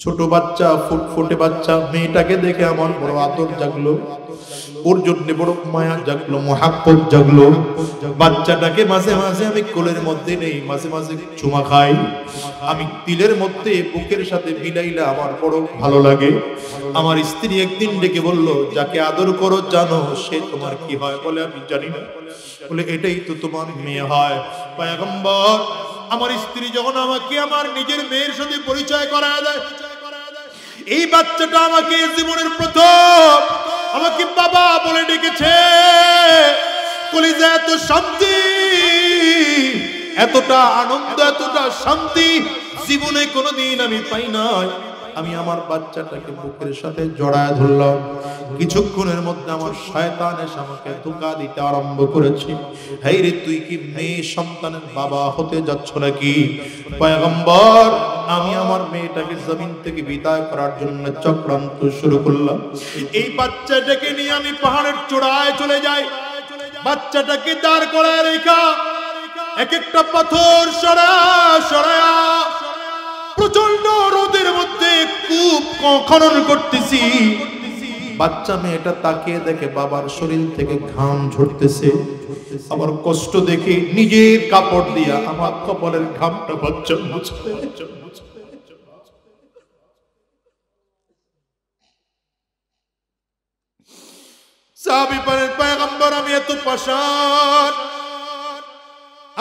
ছোট বাচ্চা, ফুটফুটে বাচ্চা, মেয়েটাকে দেখে আমার বড় আদর জাগলো, ওর জন্য বড় মায়া জাগলো, মহাব্বত জাগলো। বাচ্চাটাকে মাঝে মাঝে আমি কোলের মধ্যে নেই, মাঝে মাঝে চুমা খাই, আমি তিলের মধ্যে বুকের সাথে মিলাইলে আমার বড় ভালো লাগে। আমার স্ত্রী একদিন ডেকে বলল, যাকে আদর করো জানো সে তোমার কি হয়? বলে আমি জানি না। বলে এটাই তো তোমার মেয়ে হয়। পয়গম্বর, আমার স্ত্রী যখন আমাকে আমার নিজের মেয়ের সাথে পরিচয় করায় দেয়, এই বাচ্চাটা আমাকে জীবনের প্রথম আমাকে বাবা বলে ডেকেছে। কলিজা এত শান্তি, এতটা আনন্দ, এতটা শান্তি জীবনে কোনোদিন আমি পাই নাই। আমি আমার বাচ্চাটাকে বুকের সাথে জড়ায় ধরলাম। কিছুক্ষণের মধ্যে আমার শয়তান এসে আমাকে ধোঁকা দিতে আরম্ভ করেছে। হেই রে, তুই কি মেয়ে সন্তানের বাবা হতে যাচ্ছ নাকি? পয়গম্বর, আমি আমার মেয়েটাকে জমিন থেকে বিদায় করার জন্য চক্রান্ত শুরু করলাম। এই বাচ্চাটাকে নিয়ে আমি পাহাড়ের চূড়ায় চলে যাই। বাচ্চাটাকে দাঁড় করায় রেখা এক একটা পাথর সরায়া প্রচন্ড রোদের মধ্যে কূপ খনন করতেছি। বাচ্চা মেয়েটা তাকিয়ে দেখে বাবার শরীর থেকে ঘাম ঝরতেছে। আমার কষ্ট দেখে নিজের কাপড় দিয়া আমার কপালের ঘামটা বাচ্চা মুছতে। সাহাবী বলেন, পয়গম্বর, আমি এত পাষাণ,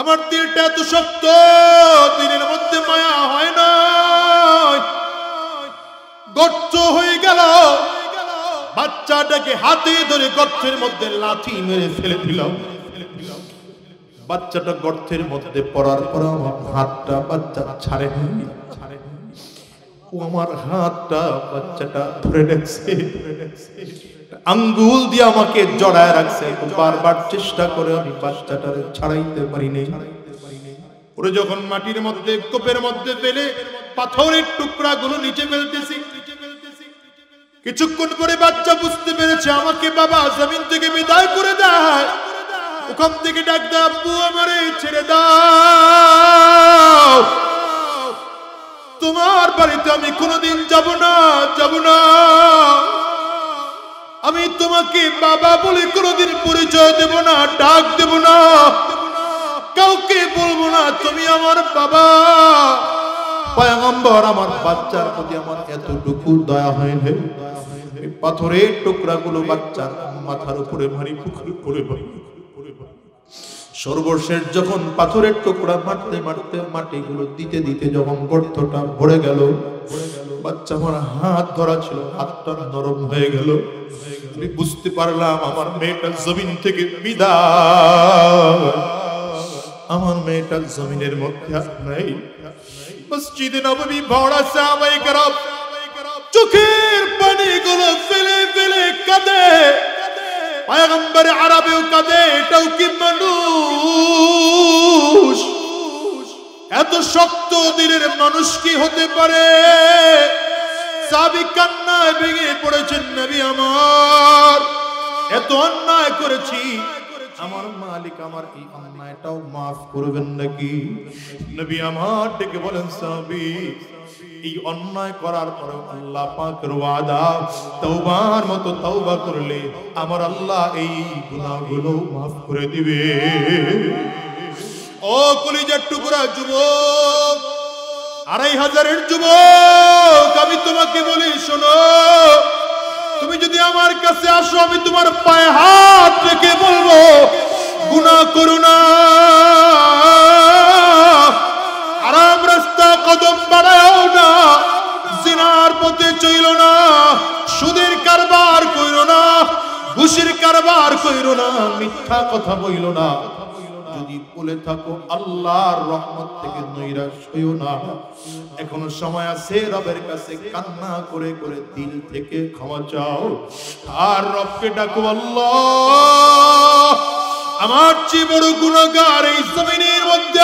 আমার দিলটা এত শক্ত, দিলের মধ্যে মায়া হয় না, গর্ত হয়ে গেল। বাচ্চাটাকে হাতে ধরে গর্তের মধ্যে লাথি মেরে ফেলে দিলাম। বাচ্চাটা গর্তের মধ্যে পড়ার পর আমার হাতটা বাচ্চা ছাড়ে নাই। ও আমার হাতটা বাচ্চাটা ধরে রাখছে, আঙ্গুল দিয়ে আমাকে জড়ায় রাখছে। বারবার চেষ্টা করে আমি বাচ্চাটারে ছাড়াইতে পারি নাই। ওরে যখন মাটির মধ্যে, কোপের মধ্যে ফেলে পাথরের টুকরা গুলো নিচে ফেলতেছি, কিছুক্ষণ পরে বাচ্চা বুঝতে পেরেছে আমাকে বাবা জমিন থেকে বিদায় করে দেয়। ওখান থেকে ডাক দেয়, আব্বু আমারে ছেড়ে দাও, তোমার বাড়িতে আমি কোনোদিন যাব না। আমি তোমাকে বাবা বলে কোনোদিন পরিচয় দেব না, ডাক দেব না, কাউকে বলবো না তুমি আমার বাবা। পয়গম্বর, আমার বাচ্চার প্রতি আমার এতটুকু দয়া হয় না। পাথরের টুকরাগুলো বাচ্চার মাথার উপরে ভারী, পুকুর করে ভারী। সর্বশেষ যখন পাথরের টুকরা মারতে মারতে মাটিগুলো দিতে দিতে যখন গর্তটা ভরে গেল, বাচ্চা আমার হাত ধরা ছিল, হাতটা নরম হয়ে গেল। আমি বুঝতে পারলাম আমার মেয়েটা জমিন থেকে বিদায়, আমার মেয়েটা জমিনের মধ্যে নাই। মসজিদে নববী ভাড়া সাহাবায়ে কেরাম চোখের পানিগুলো ফেলে ফেলে কাঁদে। পয়গম্বর আরবেও কাঁদে, এটাও কি মানুষ? এত শক্ত দিলের মানুষ কি হতে পারে? সাহাবী কান্নায় ভেঙে পড়েছেন, নবী আমার, এত অন্যায় করেছি, আমার মালিক আমার এই অন্যায়টাও মাফ করবেন নাকি? নবী আমার ডেকে বলেন, সাহাবী, এই অন্যায় করার পরে আল্লাহ পাকের ওয়াদা, তওবার মতো তওবা করলে আমার আল্লাহ এই গুনাহগুলো মাফ করে দিবে। ও কলিজার টুকরা যুবক, 2500-এর যুবক, আমি তোমাকে বলি শোনো, তুমি যদি আমার কাছে আসো আমি তোমার পায়ে হাত রেখে বলবো, গুনাহ করো না, আরাম রাস্তা কদম বাড়াও না, জিনার পথে চইলো না, সুদের কারবার কইরো না, ঘুষের কারবার কইরো না, মিথ্যা কথা বইলো না। যদি বলে থাকো আল্লাহর রহমত থেকে নৈরাশ হইও না, এখনো সময় আছে, রবের কাছে কান্না করে করে দিল থেকে ক্ষমা চাও, আর রবকে ডাকো, আল্লাহ আমার চেয়ে বড় গুনাহগার এই জমিনের মধ্যে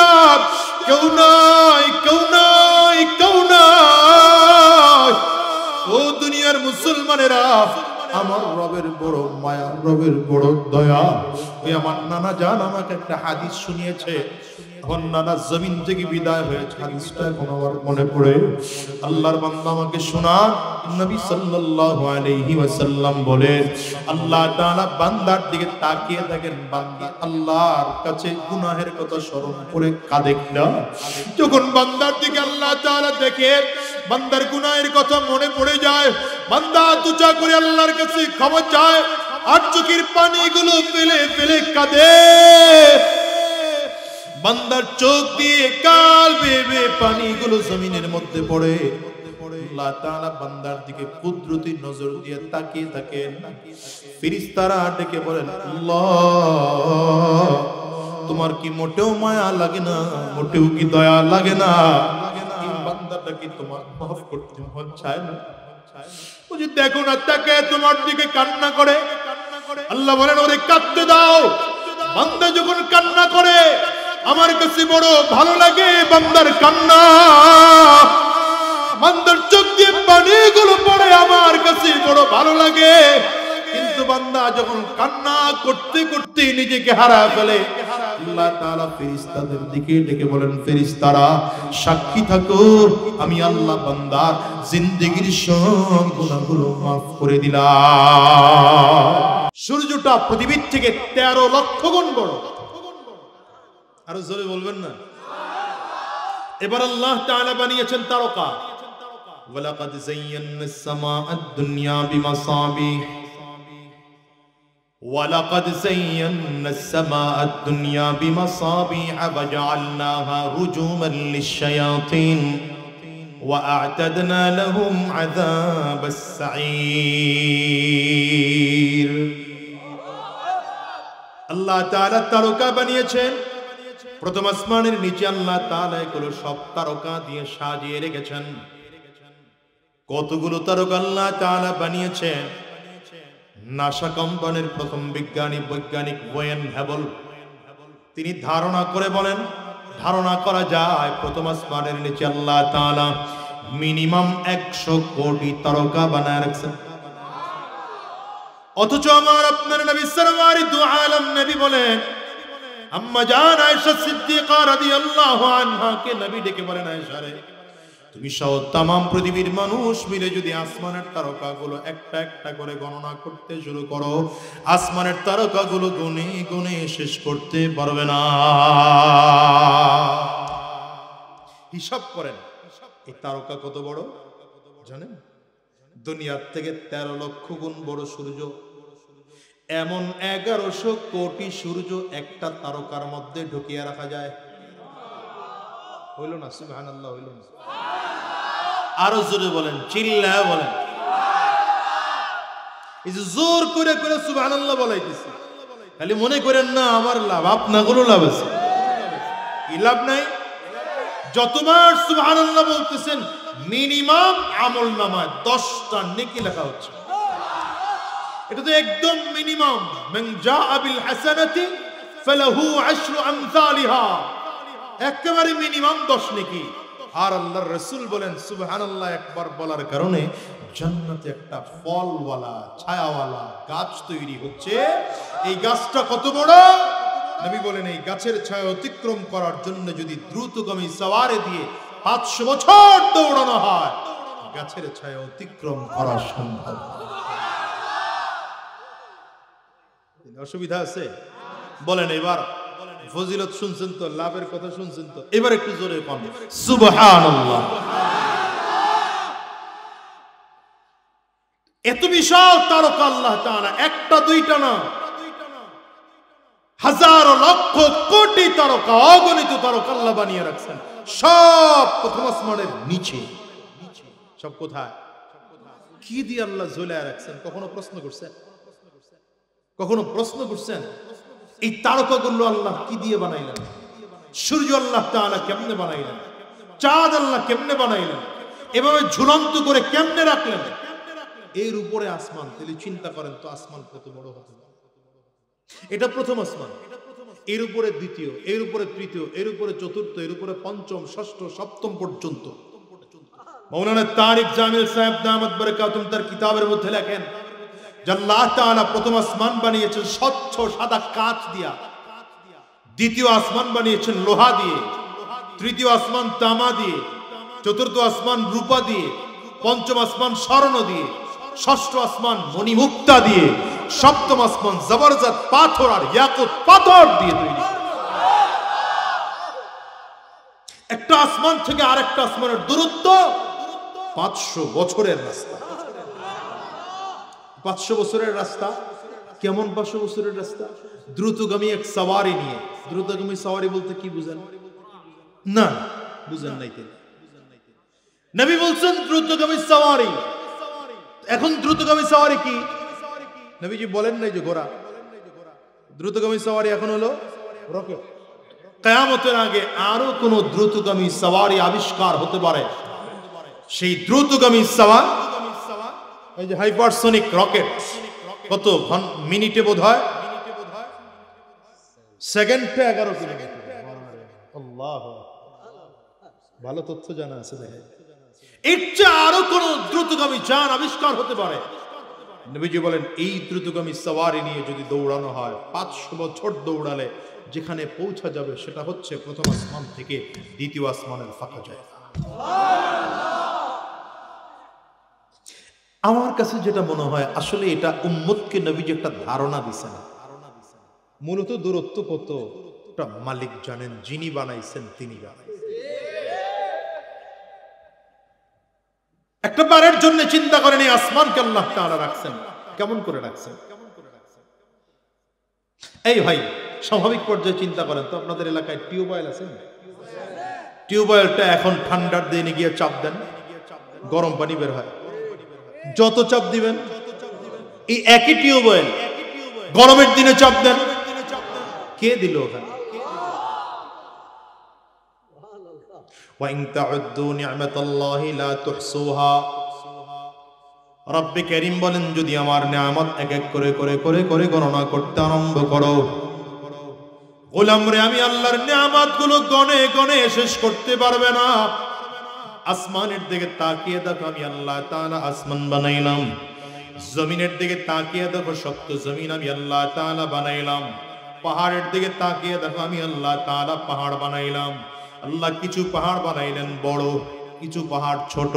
কেউ নাই, কেউ নাই, কেউ নাই। ও দুনিয়ার মুসলমানেরা, আমার রবের বড় মায়া, রবের বড় দয়া, ওই আমার নানা জান আমাকে একটা হাদিস শুনিয়েছে, আমার নানা জমিন থেকে বিদায় হয়েছে, হাদিসটা এখন আমার মনে পড়ে। আল্লাহর বান্দা আমাকে শোনান, নবী সাল্লাল্লাহু আলাইহি ওয়াসাল্লাম বলেন, আল্লাহ তাআলা বান্দার দিকে তাকিয়ে দেখেন, বান্দা আল্লাহর কাছে গুনাহের কথা স্মরণ করে কাঁদে না। যখন বান্দার দিকে আল্লাহ তাআলা দেখে বান্দার গুনাহের কথা মনে পড়ে যায়, বান্দা দুচা করে আল্লাহর কাছে ক্ষমা চায়, আর চোখের পানিগুলো ফেলে ফেলে কাঁদে। বান্দার চোখ দিয়ে কাল বেয়ে পানিগুলো জমিনের মধ্যে পড়ে। আল্লাহ তাআলা বান্দার দিকে কুদরতি নজর দিয়ে তাকিয়ে থাকেন। ফেরেশতারা ডেকে বলেন, আল্লাহ তোমার কি মোটেও মায়া লাগে না, মোটেও কি দয়া লাগে না? এই বান্দাটা কি তোমার মাফ করতে মন চায় না? বুঝি দেখো না, তাকে তোমার দিকে কান্না করে। আল্লাহ বলেন, ওরে কাঁদতে দাও। বান্দা যখন কান্না করে আমার কাছে বড় ভালো লাগে বান্দার কান্না। বান্দার চোখ দিয়ে পানিগুলো পড়ে আমার কাছে বড় ভালো লাগে। কিন্তু বান্দা যখন কান্না করতে করতে নিজেকে হারায় ফেলে, আল্লাহ তাআলা ফেরেশতাদের দিকে ডেকে বলেন, ফেরেশতারা সাক্ষী থাকো, আমি আল্লাহ বান্দার জিন্দেগীর সব গুনাহগুলো মাফ করে দিলাম। সূর্যটা পৃথিবীর থেকে 13 লক্ষ গুণ বড়। আরো জোরে বলবেন না? এবার আল্লাহ তাআলা বানিয়েছেন তারকা। ওয়ালাকাদ যায়্যানাস সামাআদ দুনিয়া বিমাসাবিহ ওয়ালাকাদ যায়্যানাস সামাআদ দুনিয়া বিমাসাবিহ ওয়া জাআলনাহা রুজুমান লিশ-শায়াতিন ওয়া আ'তাদনা লাহুম আযাবাস সাঈর। আল্লাহ তাআলা তারকা বানিয়েছেন। প্রথম আসমানের নিচে আল্লাহ তাআলা এগুলো সব তারকা দিয়ে সাজিয়ে রেখেছেন। কতগুলো তারকা আল্লাহ তাআলা বানিয়েছেন। নাসা কোম্পানির প্রথম বৈজ্ঞানিক ওয়েন হ্যাবল তিনি ধারণা করে বলেন, ধারণা করা যায় প্রথম আসমানের নিচে আল্লাহ তাআলা মিনিমাম 100 কোটি তারকা বানায় রাখছেন। অথচ আমার আপনার নবী সারওয়ারে দু আলম নবী বলেন, আম্মা জান আয়েশা সিদ্দিকা রাদিয়াল্লাহু আনহা কে নবী ডেকে বলেন, আয়েশা রে তুমি সহ तमाम পৃথিবীর মানুষ মিলে যদি আসমানের তারকাগুলো একটা একটা করে গণনা করতে শুরু করো, আসমানের তারকাগুলো গুনে গুনে শেষ করতে পারবে না। হিসাব করেন এই তারকা কত বড় জানেন? দুনিয়ার থেকে 13 লক্ষ গুণ বড় সূর্য। এমন 1100 কোটি সূর্য একটা তারকার মধ্যে ঢুকিয়ে রাখা যায়। হইল না? সুবহানাল্লাহ হইল না? আরো জোরে বলেন, চিল্লায় বলেন। এই যে জোর করে করে সুবহানাল্লাহ বলাইতেছি, খালি মনে করেন না আমার লাভ, আপনাগুলো লাভ আছে। কি লাভ নাই? যতবার সুবহানাল্লাহ বলতেছেন মিনিমাম আমল নামায় 10টা নেকি লেখা হচ্ছে। এটা তো একদম মিনিমাম। মান জাআ বিল হাসানাতি ফালাহু 10 আমসালিহা, একেবারে মিনিমাম 10 নেকি। আর আল্লাহর রাসূল বলেন সুবহানাল্লাহ একবার বলার কারণে জান্নাতে একটা ফলওয়ালা ছায়াওয়ালা গাছ তৈরি হচ্ছে। এই গাছটা কত বড়? নবী বলেন এই গাছের ছায়া অতিক্রম করার জন্য যদি দ্রুতগামী সওয়ারে দিয়ে 500 বছর দৌড়ানো হয়, গাছের ছায়া অতিক্রম করা সম্ভব। অসুবিধা আছে? বলেন এবার ফজিলত শুনছেন তো, লাভের কথা শুনছেন তো, এবার একটু জোরে বলেন সুবহানাল্লাহ। এত বিশাল তারকা আল্লাহ তাআলা, একটা দুইটা না, হাজার লক্ষ কোটি তারকা, অগণিত তারকা আল্লাহ বানিয়ে রাখছেন। সব প্রথম আসমানের নিচে। সব কোথায়? কি দিয়ে আল্লাহ ঝুলায় রাখছেন? কখনো প্রশ্ন করছেন? কখনো প্রশ্ন করছেন এই তারকাগুলো আল্লাহ কি দিয়ে বানাইলেন? সূর্য আল্লাহ তাআলা কেমনে বানাইলেন? চাঁদ আল্লাহ কেমনে বানাইলেন? এভাবে ঝুলন্ত করে কেমনে রাখলেন? এর উপরে আসমান। তাহলে চিন্তা করেন তো আসমান কত বড় হতে পারে। এটা প্রথম আসমান, এর উপরে দ্বিতীয়, এর উপরে তৃতীয়, এর উপরে চতুর্থ, এর উপরে পঞ্চম, ষষ্ঠ, সপ্তম পর্যন্ত। মাওলানা তারিক জামিল সাহেব দামাত বারাকাতুহু তার কিতাবের মধ্যে লেখেন যে আল্লাহ তাআলা প্রথম আসমান বানিয়েছেন স্বচ্ছ সাদা কাঁচ দিয়া, দ্বিতীয় আসমান বানিয়েছেন লোহা দিয়ে, তৃতীয় আসমান তামা দিয়ে, চতুর্থ আসমান রূপা দিয়ে, পঞ্চম আসমান স্বর্ণ দিয়ে, ষষ্ঠ আসমান মণিমুক্তা দিয়ে, সপ্তম আসমান জবরদস্ত পাথর আর ইয়াকুত পাথর দিয়ে তৈরি। একটা আসমান থেকে আরেকটা আসমানের দূরত্ব 500 বছরের রাস্তা। 500 বছরের রাস্তা কেমন? 500 বছরের রাস্তা দ্রুতগামী এক সওয়ারি নিয়ে। দ্রুতগামী সওয়ারি বলতে কি বুঝেন? না বুঝেন নাই কেন? নবী বলছেন দ্রুতগামী সওয়ারি। এখন দ্রুতগামী সওয়ারি কি? নবীজি বলেন নাই যে ঘোড়া। দ্রুতগামী সওয়ারি এখন হলো রকেট। কিয়ামতের আগে আরো কোন দ্রুতগামী সওয়ারি আবিষ্কার হতে পারে। সেই দ্রুতগামী সওয়ারি এই যে হাইপারসনিক রকেট, কত মিনিটে বোধ হয় সেকেন্ডে 11 কিলোমিটার। আল্লাহ, ভালো তথ্য জানা আছে। দেখেন এর চেয়ে আরো কোন দ্রুতগামী যান আবিষ্কার হতে পারে। নবীজি বলেন এই দ্রুতগামী সওয়ারি নিয়ে যদি দৌড়ানো হয়, 500 বছর দৌড়ালে যেখানে পৌঁছা যাবে সেটা হচ্ছে প্রথম আসমান থেকে দ্বিতীয় আসমানের ফাঁকা জায়গা। আমার কাছে যেটা মনে হয় আসলে এটা উম্মতকে নবীজি একটা ধারণা দিছেন। মূলত দূরত্ব কত মালিক জানেন, যিনি বানাইছেন তিনি জানেন। একটা বারের জন্য চিন্তা করেন এই আসমানকে আল্লাহ তাআলা রাখছেন, কেমন করে রাখছেন? এই ভাই স্বাভাবিক পর্যায়ে চিন্তা করেন তো, আপনাদের এলাকায় টিউবওয়েল আছে? টিউবওয়েলটা এখন ঠান্ডার দিনে গিয়ে চাপ দেন, গরম পানি বের হয়। যত চাপ দিবেন, এই একই টিউবওয়েল গরমের দিনে চাপ দেন, কে দিল ওখানে? وَإِن تَعُدُّوا نِعْمَةَ اللَّهِ لَا تُحْصُوهَا। রব্বে কারীম বলেন যদি আমার নিয়ামত এক এক করে করে করে করে গণনা করতে আরম্ভ করো, গোলাম রে আমি আল্লাহর নিয়ামতগুলো গনে গনে শেষ করতে পারবে না। আসমানের দিকে তাকিয়ে দেখো, আমি আল্লাহ তাআলা আসমান বানাইলাম। জমিনের দিকে তাকিয়ে দেখো, শক্ত জমিন আমি আল্লাহ তাআলা বানাইলাম। পাহাড়ের দিকে তাকিয়ে দেখো, আমি আল্লাহ তাআলা পাহাড় বানাইলাম। আল্লাহ কিছু পাহাড় বানাইলেন বড়, কিছু পাহাড় ছোট,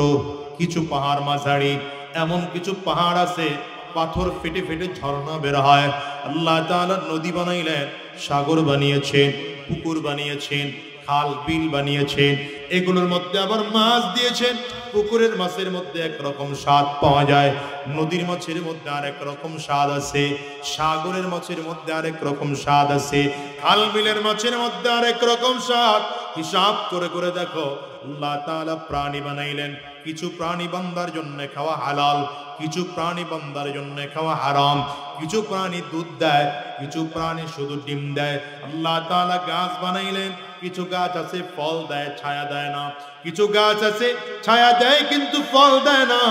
কিছু পাহাড় মাঝারি, এমন কিছু পাহাড় আছে পাথর ফেটে ফেটে ঝর্ণা বের হয়। আল্লাহ তাআলা নদী বানাইলেন, সাগর বানিয়েছেন, পুকুর বানিয়েছেন, খাল বিল বানিয়েছেন। এগুলোর মধ্যে আবার মাছ দিয়েছেন। পুকুরের মাছের মধ্যে একরকম স্বাদ পাওয়া যায়, নদীর মাছের মধ্যে আরেক রকম স্বাদ আছে, সাগরের মাছের মধ্যে আরেক রকম স্বাদ আছে, খাল বিলের মাছের মধ্যে আরেক রকম স্বাদ। হিসাব করে করে দেখো আল্লাহ তাআলা প্রাণী বানাইলেন। কিছু প্রাণী বান্দার জন্য খাওয়া হালাল, কিছু প্রাণী বান্দার জন্য খাওয়া হারাম। কিছু প্রাণী দুধ দেয়, কিছু প্রাণী শুধু ডিম দেয়। আল্লাহ তাআলা গাছ বানাইলেন, কিছু গাছ আছে ফল দেয় ছায়া দেয় না, কিছু গাছ আছে ছায়া দেয় কিন্তু ফল দেয় না,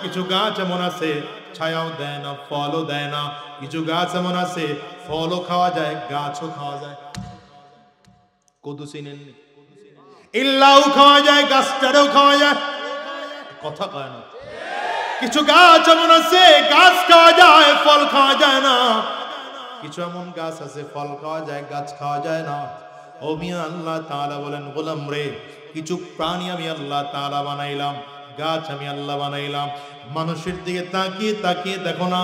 কিছু গাছ এমন আছে ছায়াও দেয় না ফলও দেয় না, কিছু গাছ এমন আছে ফলও খাওয়া যায় গাছও খাওয়া যায়। কদু চিনেননি? ইল্লাও খাওয়া যায়, গাছটারও খাওয়া যায়, কথা কয় না। কিছু গাছ এমন আছে গাছ খাওয়া যায় ফল খাওয়া যায় না, কিছু এমন গাছ আছে ফল খাওয়া যায় গাছ খাওয়া যায় না। ও মিয়া আল্লাহ তাআলা বলেন গোলাম রে কিছু প্রাণী আমি আল্লাহ তাআলা বানাইলাম, গাছ আমি আল্লাহ বানাইলাম। মানুষের দিকে তাকিয়ে তাকিয়ে দেখো না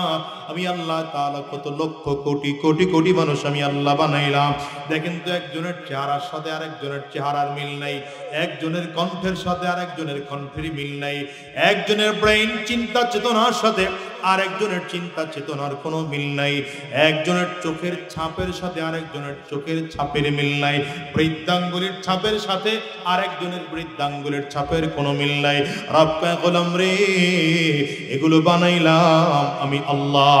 আমি আল্লাহ তাআলা কত লক্ষ কোটি কোটি কোটি মানুষ আমি আল্লাহ বানাইলাম। দেখেন তো একজনের চেহারার সাথে আরেকজনের চেহারার মিল নাই, একজনের কণ্ঠের সাথে আরেকজনের কণ্ঠের মিল নাই, একজনের ব্রেইন চিন্তা চেতনার সাথে আরেকজনের চিন্তা চেতনার কোনো মিল নাই, একজনের চোখের ছাপের সাথে আরেকজনের চোখের ছাপের মিল নাই, বৃদ্ধাঙ্গুলির ছাপের সাথে আরেকজনের বৃদ্ধাঙ্গুলির ছাপের কোনো মিল নাই। রব্বে গোলাম রে এগুলো বানাইলাম আমি আল্লাহ।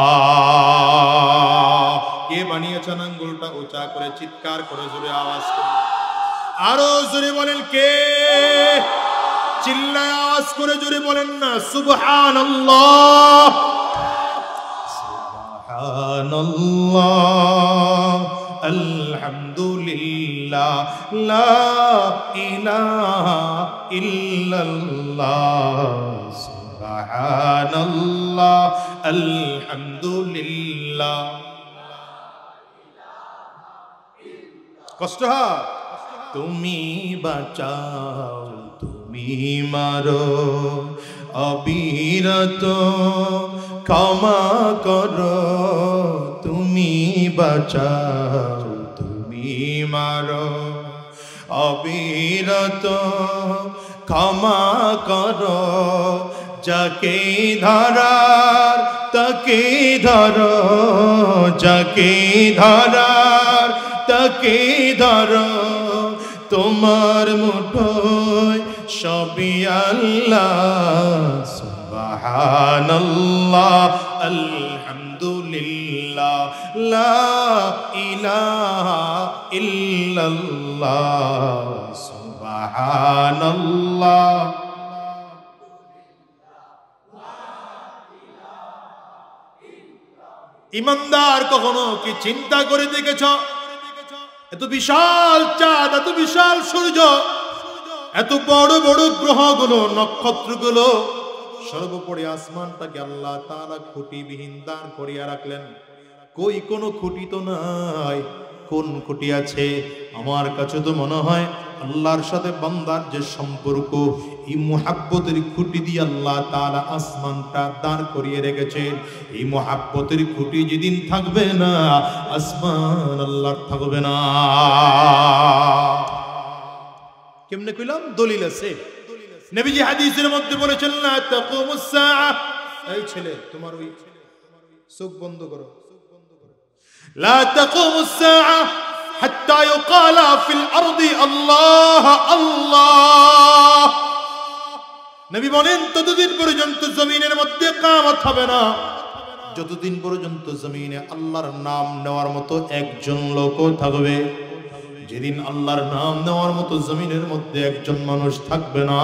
কে বানিয়েছেন? আঙ্গুলটা উঁচা করে চিৎকার করে জোরে আওয়াজ করে আরো জোরে বলেন কে? চিল্লায় আওয়াজ করে জোরে বলেন না সুবহানাল্লাহ সুবহানাল্লাহ আলহামদুলিল্লাহ লা ইলাহা ইল্লাল্লাহ সুবহানাল্লাহ আলহামদুলিল্লাহ। কষ্ট হয়? তুমি বাঁচাও তুমি মারো অবিরত ক্ষমা করো, তুমি বাঁচাও তুমি মারো অবিরত ক্ষমা করো, যাকে ধরার তাকে ধরো, যাকে ধরার তাকে ধরো, তোমার মুঠোয় সবই আল্লাহ। সুবহানাল্লাহ আলহামদুলিল্লাহ লা ইলাহা ইল্লাল্লাহ সুবহানাল্লাহ। ইমানদার কখনো কি চিন্তা করে দেখেছ? এত বিশাল চাঁদ, এত বিশাল সূর্য, এত বড় বড় গ্রহগুলো, নক্ষত্রগুলো, সর্বোপরি আসমানটাকে আল্লাহ তাআলা খুঁটিবিহীন দাঁড় করিয়া রাখলেন। কই কোনো খুঁটি তো নাই, কোন খুঁটি আছে? আমার কাছে তো মনে হয় আল্লাহর সাথে বান্দার যে সম্পর্ক, এই মুহাব্বতের খুঁটি দিয়ে আল্লাহ তাআলা আসমানটা দাঁড় করিয়ে রেখেছেন। এই মুহাব্বতের খুঁটি যেদিন থাকবে না, আসমান আল্লাহর থাকবে না। কেমনে কইলাম? দলিল আছে। নবীজি হাদিসের মধ্যে বলেছেন লা তাকুমুস সাআহ। এই ছেলে, তোমার ওই চোখ বন্ধ করো। লা তাকুমুস সাআহ হাত্তা ইউকালা ফিল আরদি আল্লাহ আল্লাহ। নবী বলেন ততদিন পর্যন্ত জমিনের মধ্যে কিয়ামত হবে না, যতদিন পর্যন্ত জমিনে আল্লাহর নাম নেওয়ার মতো একজন লোকও থাকবে। যেদিন আল্লাহর নাম নেওয়ার মতো জমিনের মধ্যে একজন মানুষ থাকবে না,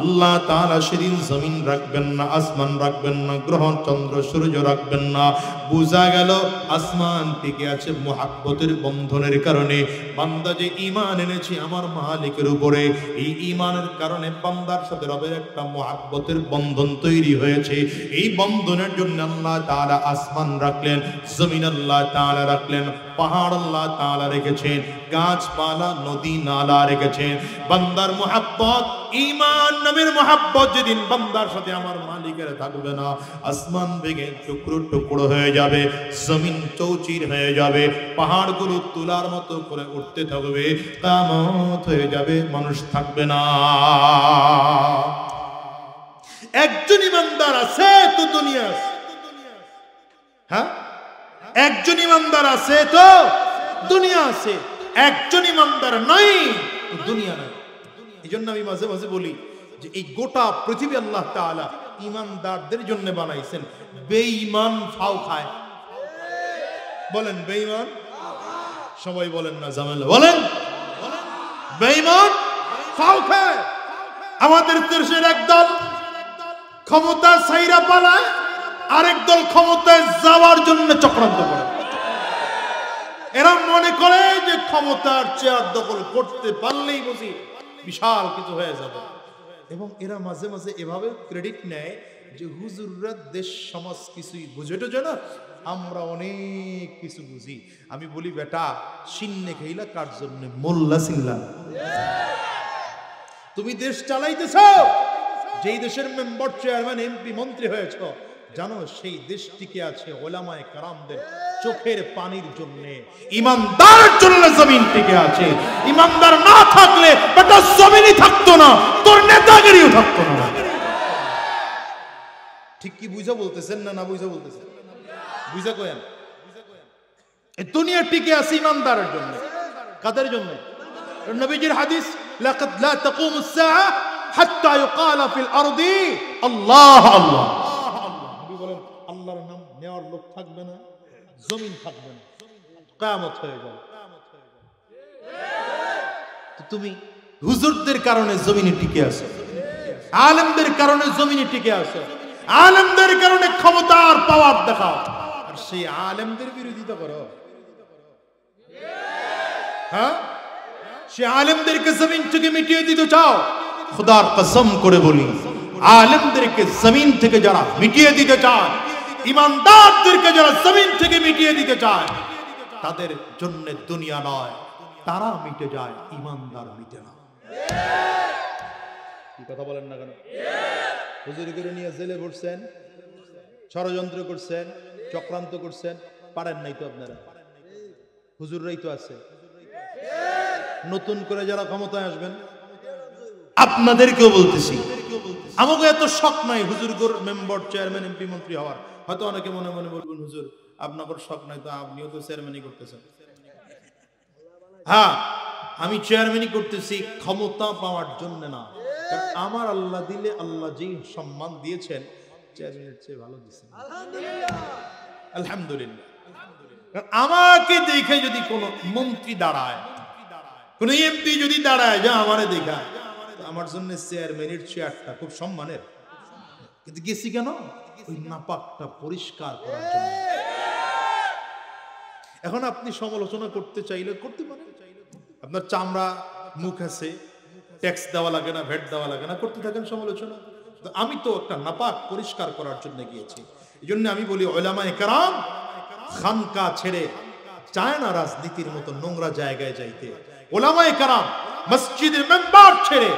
আল্লাহ তাআলা সেদিন জমিন রাখবেন না, আসমান রাখবেন না, গ্রহ চন্দ্র সূর্য রাখবেন না। বোঝা গেল আসমান টিকে আছে মুহাব্বতের বন্ধনের কারণে। বান্দা যে ঈমান এনেছে আমার মালিকের উপরে, এই ঈমানের কারণে বান্দার সাথে রবের একটা মুহাব্বতের বন্ধন তৈরি হয়েছে। এই বন্ধনের জন্য আল্লাহ তাআলা আসমান রাখলেন, জমিন আল্লাহ তাআলা রাখলেন, পাহাড় আল্লাহ তাআলা রেখেছেন, গাছপালা নদী নালা রেখেছেন। বান্দার মুহাব্বত, ঈমান নামের মুহাব্বত যেদিন বান্দার সাথে আমার মালিকের থাকবে না, আসমান ভেঙে টুকরো টুকরো হয়ে যাবে, জমিন চৌচির হয়ে যাবে, পাহাড়গুলো তুলার মতো করে উঠতে থাকবে, কিয়ামত হয়ে যাবে, মানুষ থাকবে না। একজন ইমানদার আছে তো দুনিয়া আছে। হ্যাঁ, একজন ইমানদার আছে তো দুনিয়া আছে। একজন ইমানদার নাই তো দুনিয়া নাই। এই জন্য আমি মাঝে মাঝে বলি যে এই গোটা পৃথিবী আল্লাহ তাআলা ইমানদারদের জন্য বানাইছেন। বেঈমান ফাও খায়। বলেন বেঈমান? সবাই বলেন না, জামেলা বলেন। বেঈমান ফাও খায়। আমাদের দেশের একদল ক্ষমতা ছাইরা পালায়, আরেক দল ক্ষমতায় যাওয়ার জন্য চক্রান্ত করে। এরা মনে করে যে ক্ষমতার চেয়ার দখল করতে পারলেই বুঝি বিশাল কিছু হয়ে যাবে। এবং এরা মাঝে মাঝে এভাবে ক্রেডিট নেয় যে হুজুররা দেশ সমাজ কিছুই বুঝে তো না, আমরা অনেক কিছু বুঝি। আমি বলি বেটা, সিন্নে খেইলা কার জন্য? মোল্লা সিল্লা। তুমি দেশ চালাইতেছ, যেই দেশের মেম্বার, চেয়ারম্যান, এমপি, মন্ত্রী হয়েছ, জানো সেই দেশ টিকে আছে ওলামায়ে কেরামদের চোখের পানির জন্য। ইমানদারের জন্য জমিন টিকে আছে। ইমানদার না থাকলে বেটা জমিনই থাকতো না, তোর নেতাগিরিও থাকতো না। ঠিক কি বুঝা বলতেছেন না? না বুঝা বলতেছেন? বুঝা কয়েন। এই দুনিয়া টিকে আছে ইমানদারের জন্য। কাদের জন্য? নবীজির হাদিস লাকাদ লা তাকুমুস সাআহ হাত্তা ইউকালা ফিল আরদি আল্লাহ আল্লাহ। নবী বলেন আল্লাহর নাম নেওয়ার লোক থাকবে না, জমিন থাকবে না, কিয়ামত হয়ে যাবে। তো তুমি হুজুরদের কারণে জমিনে টিকে আছো, আলেমদের কারণে জমিনে টিকে আছো, আলেমদের কারণে ক্ষমতার পাওয়ার দেখাও, আর সেই আলেমদের বিরোধিতা করো। হ্যাঁ, সে আলেমদেরকে জমিন থেকে মিটিয়ে দিতে চাও। খোদার কসম করে বলি, আলেমদেরকে জমিন থেকে যারা মিটিয়ে দিতে চায়, ইমানদারদেরকে যারা জমিন থেকে মিটিয়ে দিতে চায়, তাদের জন্য দুনিয়া নয়, তারা মিটে যায়, ইমানদার মিটে না। কি কথা বলেন না কেন? হুজুর করে নিয়ে জেলে পড়ছেন, ষড়যন্ত্র করছেন, চক্রান্ত করছেন, পারেন নাই তো আপনারা, হুজুররাই তো আছে। নতুন করে যারা ক্ষমতায় আসবেন আপনাদেরকেও বলতেছি, আমাকে এত শখ নাই হুজুর মেম্বার চেয়ারম্যান এমপি মন্ত্রী হওয়ার। হয়তো অনেকে মনে মনে বলবেন হুজুর আপনার শখ নাই তো আপনিও তো চেয়ারম্যানই করতেছেন। হ্যাঁ, আমি চেয়ারম্যানই করতেছি ক্ষমতা পাওয়ার জন্য না, আমার আল্লাহ দিলে আল্লাহ যে সম্মান দিয়েছেন চেয়ারম্যানের চেয়ে ভালো দিয়েছেন, আলহামদুলিল্লাহ। আমাকে দেখে যদি কোন মন্ত্রী দাঁড়ায়, কোন এমপি যদি দাঁড়ায় যা আমারে দেখায়, আমার জন্য চেয়ারম্যানের চেয়ারটা খুব সম্মানের। কিন্তু গেছি কেন? ওই নাপাকটা পরিষ্কার করার জন্য। এখন আপনি সমালোচনা করতে চাইলে করতে পারেন, আপনার চামড়া মুখ আছে, ট্যাক্স দেওয়া লাগে না, ভ্যাট দেওয়া লাগে না, করতে থাকেন সমালোচনা। আমি তো একটা নাপাক পরিষ্কার করার জন্য গিয়েছি। এই জন্য আমি বলি উলামায়ে কেরাম খানকা ছেড়ে চায় না রাজনীতির মতো নোংরা জায়গায় যাইতে। উলামায়ে কেরাম মসজিদের মেম্বার ছেড়ে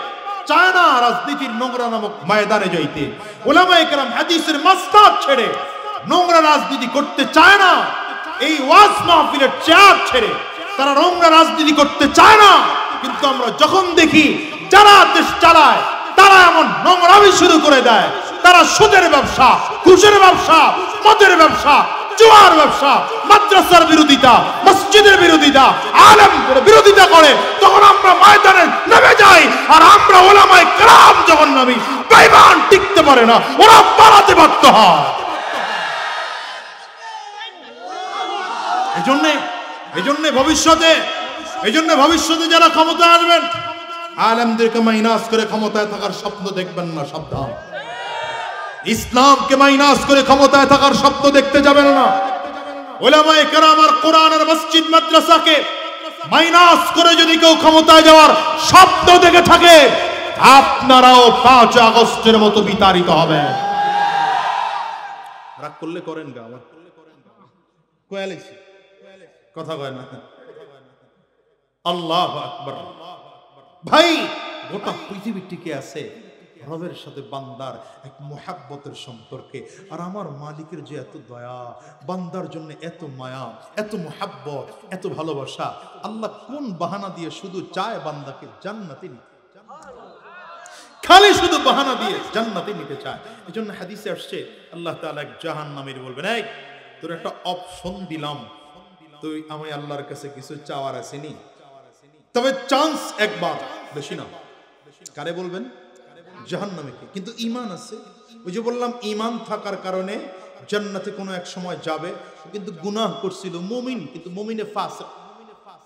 চায় না রাজনীতির নোংরা নামক ময়দানে যাইতে। উলামায়ে কেরাম হাদিসের মাস্টার ছেড়ে নোংরা রাজনীতি করতে চায় না। এই ওয়াজ মাহফিলের চেয়ার ছেড়ে তারা নোংরা রাজনীতি করতে চায় না। কিন্তু আমরা যখন দেখি যারা দেশ চালায় তারা এমন নোংরামি শুরু করে দেয়, তারা সুদের ব্যবসা, ঘুষের ব্যবসা, মদের ব্যবসা, জুয়ার ব্যবসা, মাদ্রাসার বিরোধিতা, মসজিদের বিরোধিতা, আলেমদের বিরোধিতা করে, তখন আমরা ময়দানে নেমে যাই। আর আমরা উলামায়ে কেরাম যখন নামি, বেঈমান টিকতে পারে না, ওরা পালাতে বাধ্য হয়। এই জন্য ভবিষ্যতে যারা ক্ষমতায় আসবেন আলেমদেরকে মাইনাস করে ক্ষমতায় থাকার স্বপ্ন দেখবেন না, সাবধান। ইসলামকে মাইনাস করে ক্ষমতায় থাকার স্বপ্ন দেখতে যাবেন না। উলামায়ে কেরাম আর কোরআনের মসজিদ মাদ্রাসাকে মাইনাস করে যদি কেউ ক্ষমতায় যাওয়ার স্বপ্ন দেখে থাকে, আপনারাও 5 আগস্টের মতো বিতাড়িত হবেন। রাগ করলে করেন গা, আমার কোয়ালিছি কথা কয় না। আল্লাহু আকবার। ভাই, গোটা পৃথিবী টিকে আছে রবের সাথে বান্দার এক মুহাব্বতের সম্পর্কে। আর আমার মালিকের যে এত দয়া, বান্দার জন্য এত মায়া, এত মুহাব্বত, এত ভালোবাসা, আল্লাহ কোন বাহানা দিয়ে শুধু চায় বান্দাকে জান্নাতে নিতে, খালি শুধু বাহানা দিয়ে জান্নাতে নিতে চায়। এজন্য হাদিসে আসছে আল্লাহ তাআলা এক জাহান্নামীর বলবেন, এই তোর একটা অপশন দিলাম, তুই আমি আল্লাহর কাছে কিছু চাওয়ার আসেনি, তবে চান্স একবার, বেশি না। কারে বলবেন? জাহান্নামীকে। কিন্তু ঈমান আছে, ওই যে বললাম ঈমান থাকার কারণে জান্নাতে কোনো এক সময় যাবে, কিন্তু গুনাহ করছিল, মুমিন কিন্তু মুমিনে ফাসিক,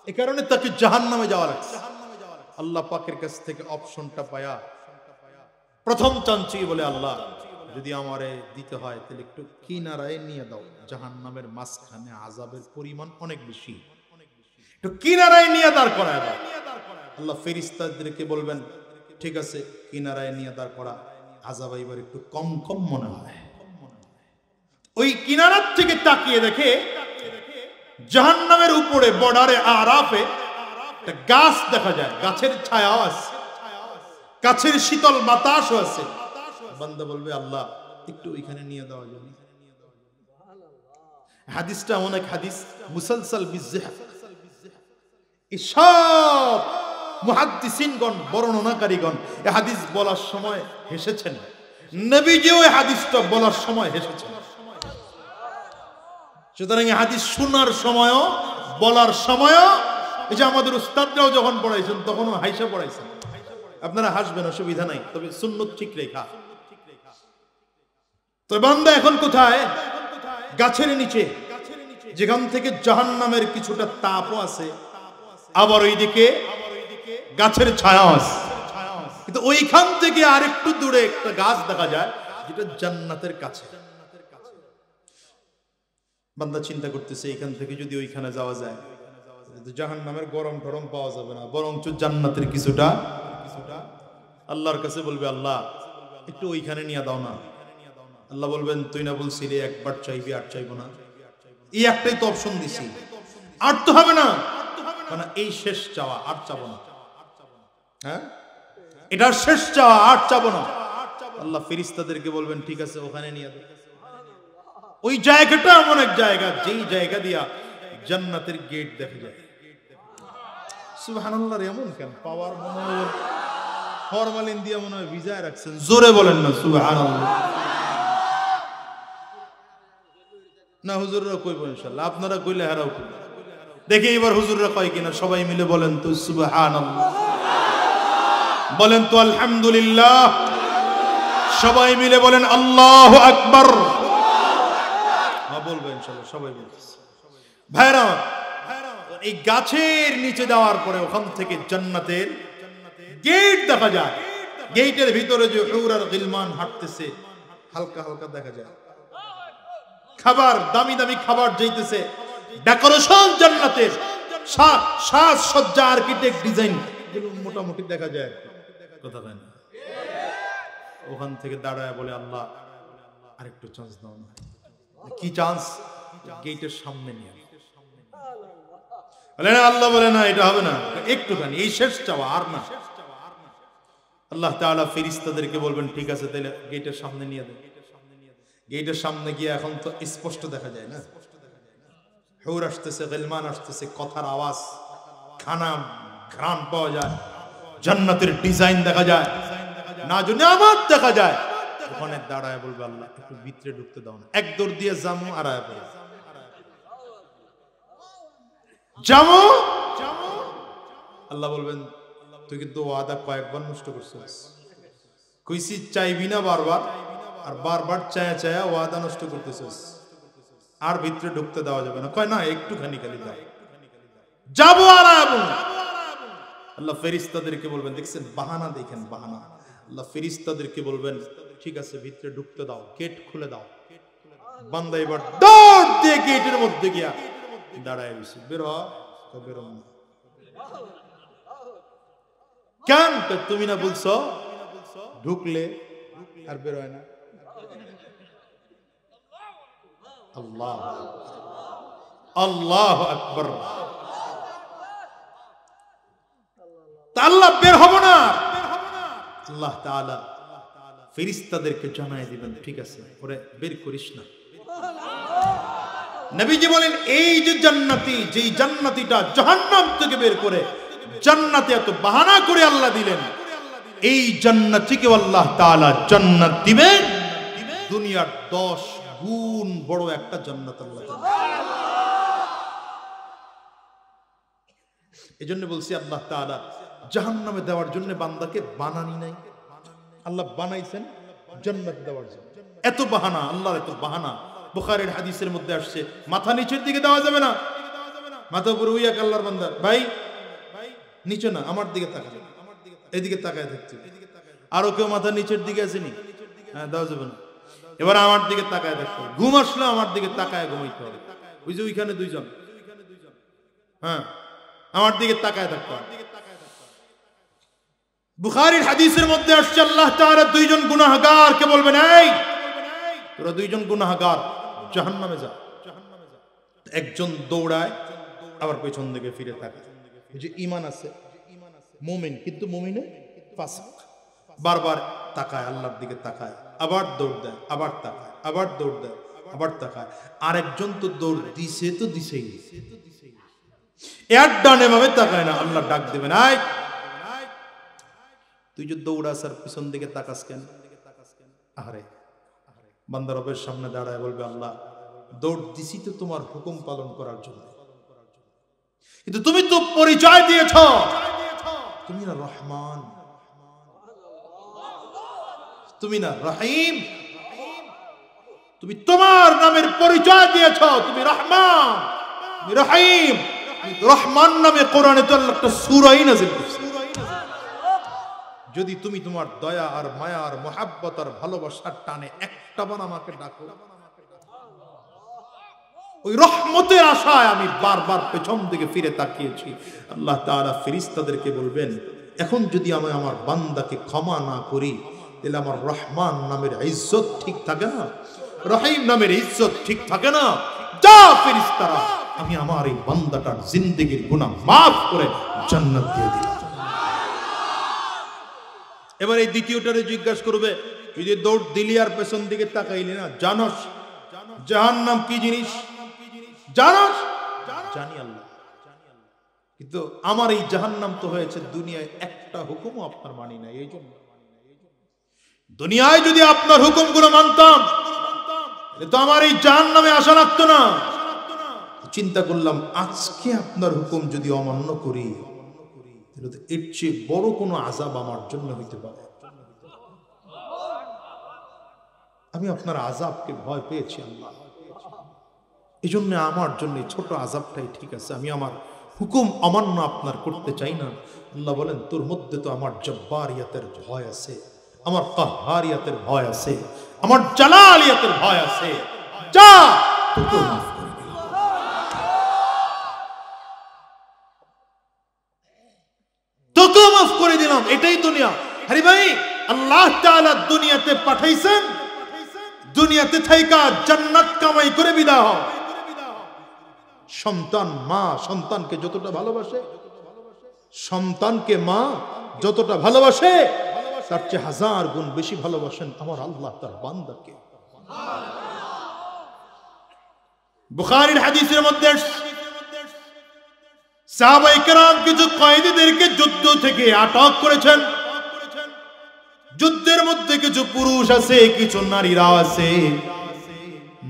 এই কারণে তাকে জাহান্নামে যাওয়া লাগছে। আল্লাহ পাকের কাছ থেকে অপশনটা পায়া প্রথম চান্সি বলে, আল্লাহ যদি আমারে দিতে হয় তাহলে একটু কিনারায় নিয়ে দাও, জাহান্নামের মাঝখানে আযাবের পরিমাণ অনেক বেশি, একটু কিনারায় নিয়ে দাঁড় করায় দাও। আল্লাহ ফেরেশতাদেরকে বলবেন, ঠিক আছে কিনারায় নিয়ে দাঁড় করা, আযাব এবার একটু কম কম মনে হয়। ওই কিনারার থেকে তাকিয়ে দেখে জাহান্নামের উপরে বর্ডারে আরাফে একটা গাছ দেখা যায়, গাছের ছায়াও আছে, গাছের শীতল বাতাসও আছে। বান্দা বলবে, আল্লাহ একটু ওইখানে নিয়ে দেওয়া যায়। হাদিসটা অনেক হাদিস মুসালসাল বিযিহফ, সব মুহাদ্দিসিনগণ, বর্ণনাকারীগণ এই হাদিস বলার সময় হেসেছেন, নবীজিও এই হাদিসটা বলার সময় হেসেছেন। সুতরাং এই হাদিস শোনার সময়ও বলার সময়ও, এই যে আমাদের উস্তাদরাও যখন পড়াইছেন তখনও হাইসা পড়াইছেন। আপনারা হাসবেন, অসুবিধা নাই, তবে সুন্নত ঠিক রেখা। তো বান্দা এখন কোথায়? গাছের নিচে, যেখান থেকে জাহান্নামের কিছুটা তাপও আছে, আবার ওইদিকে গাছের ছায়া আছে। কিন্তু ওইখান থেকে আরেকটু দূরে একটা গাছ দেখা যায় যেটা জান্নাতের কাছে। বান্দা চিন্তা করতেছে, এইখান থেকে যদি ওইখানে যাওয়া যায় জাহান্নামের গরম টরম পাওয়া যাবে না, বরঞ্চ জান্নাতের কিছুটা। আল্লাহর কাছে বলবে, আল্লাহ একটু ওইখানে নিয়ে দাও না। আল্লাহ বলবেন তুই না বলছিলি একবার চাইবি আর চাইবো না, এই একটাই তো অপশন দিছি, আর তো হবে না, মানে এই শেষ চাওয়া, আর চাবো না। হ্যাঁ, এটা শেষ চাওয়া, আর চাবো না। আল্লাহ ফেরেশতাদেরকে বলবেন ঠিক আছে ওখানে নিয়ে দাও। ওই জায়গাটা এমন এক জায়গা, যেই জায়গা দিয়া জান্নাতের গেট দেখা যায়। সুবহানাল্লাহ, এমন কেন পাওয়ার মনে হয় ফরমালিন দিয়ে মনে হয় ভিজায় রাখছেন, জোরে বলেন না সুবহানাল্লাহ। না হুজুররা কইব ইনশাআল্লাহ, আপনারা কইলে হারাও কইবে। দেখি এবার হুজুররা কয় কিনা, সবাই মিলে বলেন তো সুবহানাল্লাহ, বলেন তো আলহামদুলিল্লাহ, সবাই মিলে বলেন আল্লাহু আকবার। বলবেন ইনশাআল্লাহ, সবাই বলতেছে। ভাইরা, এই গাছের নিচে যাওয়ার পরে ওখান থেকে জান্নাতের গেট দেখা যায়। গেটের ভিতরে যে হুর আর গিলমান হাঁটতেছে, হালকা হালকা দেখা যায়। খাবার, দামি দামি খাবার যাইতেছে, ডেকোরেশন জান্নাতের, সাজসজ্জা, আর্কিটেক্ট ডিজাইন এগুলো মোটামুটি দেখা যায়। কথা বলেন, ওখান থেকে দাঁড়ায় বলে আল্লাহ আরেকটু চান্স দাও না। কি চান্স? গেটের সামনে নিয়ে বলে না, আল্লাহ বলে না এটা হবে না, একটুখানি, এই শেষ চাওয়া, আর না। আল্লাহ তাআলা ফেরেশতাদেরকে বলবেন ঠিক আছে তাহলে গেটের সামনে নিয়ে দেন। গেটের সামনে গিয়ে এখন তো স্পষ্ট দেখা যায় না, হুর আসতেছে, গিলমান আসতেছে, কথার আওয়াজ, খানা ঘ্রাণ পাওয়া যায়, জান্নাতের ডিজাইন দেখা যায়, নাজুনিয়ামত দেখা যায়। ওখানে দাঁড়ায় বলবে আল্লাহ একটু ভিতরে ঢুকতে দাও না। এক দৌড় দিয়ে জামু আর আয়া পড়ে জামু। আল্লাহ বলবেন তুই কিন্তু ওয়াদা কয়েকবার নষ্ট করছিস, কইছি চাইবি না বারবার, আর বারবার চায়া চায়া ওয়াদা নষ্ট করতেছিস, আর ভিতরে ঢুকতে দেওয়া যাবে না। কয় না একটুখানি খালি দাও, যাবো আর আয়াবো। আল্লাহ ফেরেশতাদেরকে বলবেন, দেখছেন বাহানা, দেখেন বাহানা। আল্লাহ ফেরেশতাদেরকে বলবেন ঠিক আছে ভিতরে ঢুকতে দাও, গেট খুলে দাও। বান্দা এবার দৌড় দিয়ে গেটের মধ্যে গিয়া দাঁড়ায় গেছে, বের হ, বেরো না। কেন? তুমি না বলছো ঢুকলে আর বের হয় না। আল্লাহ আল্লাহু আকবার। আল্লাহ বের হব না। আল্লাহ তাআলা ফেরেশতাদেরকে জানায় দিবেন ঠিক আছে ওরে বের করিস না। নবীজি বলেন এই যে জান্নাতি, যেই জান্নাতিটা জাহান্নাম থেকে বের করে জান্নাতে এত বাহানা করে আল্লাহ দিলেন, এই জান্নাতিকে আল্লাহ তাআলা জান্নাত দিবেন দুনিয়ার 10 গুণ বড় একটা জান্নাত আল্লাহ তাআলা। এজন্য বলছি আল্লাহ তাআলা জাহান্নামে দেওয়ার জন্য বান্দাকে বানানি নাই, আল্লাহ বানাইছেন জান্নাত দেওয়ার জন্য। এত বাহানা, আল্লাহর এত বাহানা। বুখারীর হাদিসের মধ্যে আসছে মাথা নিচের দিকে দেওয়া যাবে না, মাথা উপরে উইয়া আল্লাহর বান্দা ভাই নিচে না, আমার দিকে তাকায়, এদিকে তাকায় থাকছে। আরো কেউ মাথা নিচের দিকে আসেনি, হ্যাঁ দেওয়া যাবে না। এবার আমার দিকে তাকায় থাকতে হবে, ঘুম আসলে আমার দিকে তাকায় ঘুমাইতে হবে। ওই যে ওইখানে দুইজন, হ্যাঁ আমার দিকে তাকায় থাকতে হবে। বুখারীর হাদিসের মধ্যে আসছে আল্লাহ তাআলা দুইজন গুনাহগারকে বলবেন এই তোরা দুইজন গুনাহগার জাহান্নামে যা। একজন দৌড়ায় আবার পেছন দিকে ফিরে থাকে, যে ঈমান আছে মুমিন কিন্তু মুমিনে ফাসিক, বারবার তাকায় আল্লাহর দিকে তাকায়, আবার দৌড় দেয়, আবার তাকায়, আবার দৌড় দেয়, আবার তাকায়। আরেকজন তো দৌড় দিছে তো দিছেই, এর ডানে ভাবে তাকায় না। আল্লাহ ডাক দিবেন আয় তুই যে দৌড়াস আর পিছন দিকে তাকাস কেন? আরে বান্দা রবের সামনে দাঁড়ায় বলবে আল্লাহ দৌড় দিছি তো তোমার হুকুম পালন করার জন্য, কিন্তু তুমি তো পরিচয় দিয়েছ তুমি না রহমান, তুমি না রহিম, তুমি তোমার নামের পরিচয় দিয়েছ তুমি রহমান, তুমি রহিম। রহমান নামে কোরআনে তো আল্লাহ একটা সূরাই নাযিল করেছে। যদি তুমি তোমার দয়া আর মায়া আর মহাব্বত আর ভালোবাসার টানে একটাবার আমাকে ডাকো, ওই রহমতের আশায় আমি বারবার পেছন দিকে ফিরে তাকিয়েছি। আল্লাহ তাআলা ফেরেশতাদেরকে বলবেন এখন যদি আমি আমার বান্দাকে ক্ষমা না করি তাহলে আমার রহমান নামের ইজ্জত ঠিক থাকে না, রহিম নামের ইজ্জত ঠিক থাকে না। যা ফেরেশতারা, আমি আমার এই বান্দাটার জিন্দেগীর গুনাহ মাফ করে জান্নাত দিয়ে দিলাম। এবার এই দ্বিতীয়টারে জিজ্ঞাসা করবে, তুই যে দৌড় দিলি আর পেছন দিকে তাকাইলি না, জানোস জাহান্নাম কি জিনিস? জানোস? জানি আল্লাহ, কিন্তু আমার এই জাহান্নাম তো হয়েছে দুনিয়ায় একটা হুকুমও আপনার মানি নাই। এই জন্য দুনিয়ায় যদি আপনার হুকুমগুলো মানতাম তো আমার এই জাহান্নামে আসা লাগতো না। চিন্তা করলাম আজকে আপনার হুকুম যদি অমান্য করি তাহলে তো এর চেয়ে বড় কোনো আযাব আমার জন্য হইতে পারে। আমি আপনার আযাবকে ভয় পেয়েছি আল্লাহ, এই জন্য আমার জন্য ছোট আযাবটাই ঠিক আছে। আমি আমার হুকুম অমান্য আপনার করতে চাই না। আল্লাহ বলেন, তোর মধ্যে তো আমার জব্বারিয়াতের ভয় আছে, আমার কাহ্হারিয়াতের ভয় আছে, আমার জালালিয়াতের ভয় আছে। যা, তোকে মাফ করে দিলাম। তোকে মাফ করে দিলাম। এটাই দুনিয়া। আরে ভাই, আল্লাহ তাআলা দুনিয়াতে পাঠাইছেন, দুনিয়াতে থাইকা জান্নাত কামাই করে বিদায় হও। সন্তান, মা সন্তানকে যতটা ভালোবাসে, সন্তানকে মা যতটা ভালোবাসে, তার চেয়ে 1000 গুণ বেশি ভালোবাসেন আমার আল্লাহ তার বান্দাকে। বুখারীর হাদিসের মধ্যে সাহাবায়ে কেরাম কিছু কয়েদীদেরকে যুদ্ধ থেকে আটক করেছেন। যুদ্ধের মধ্যে কিছু পুরুষ আছে, কিছু নারীরা আছে।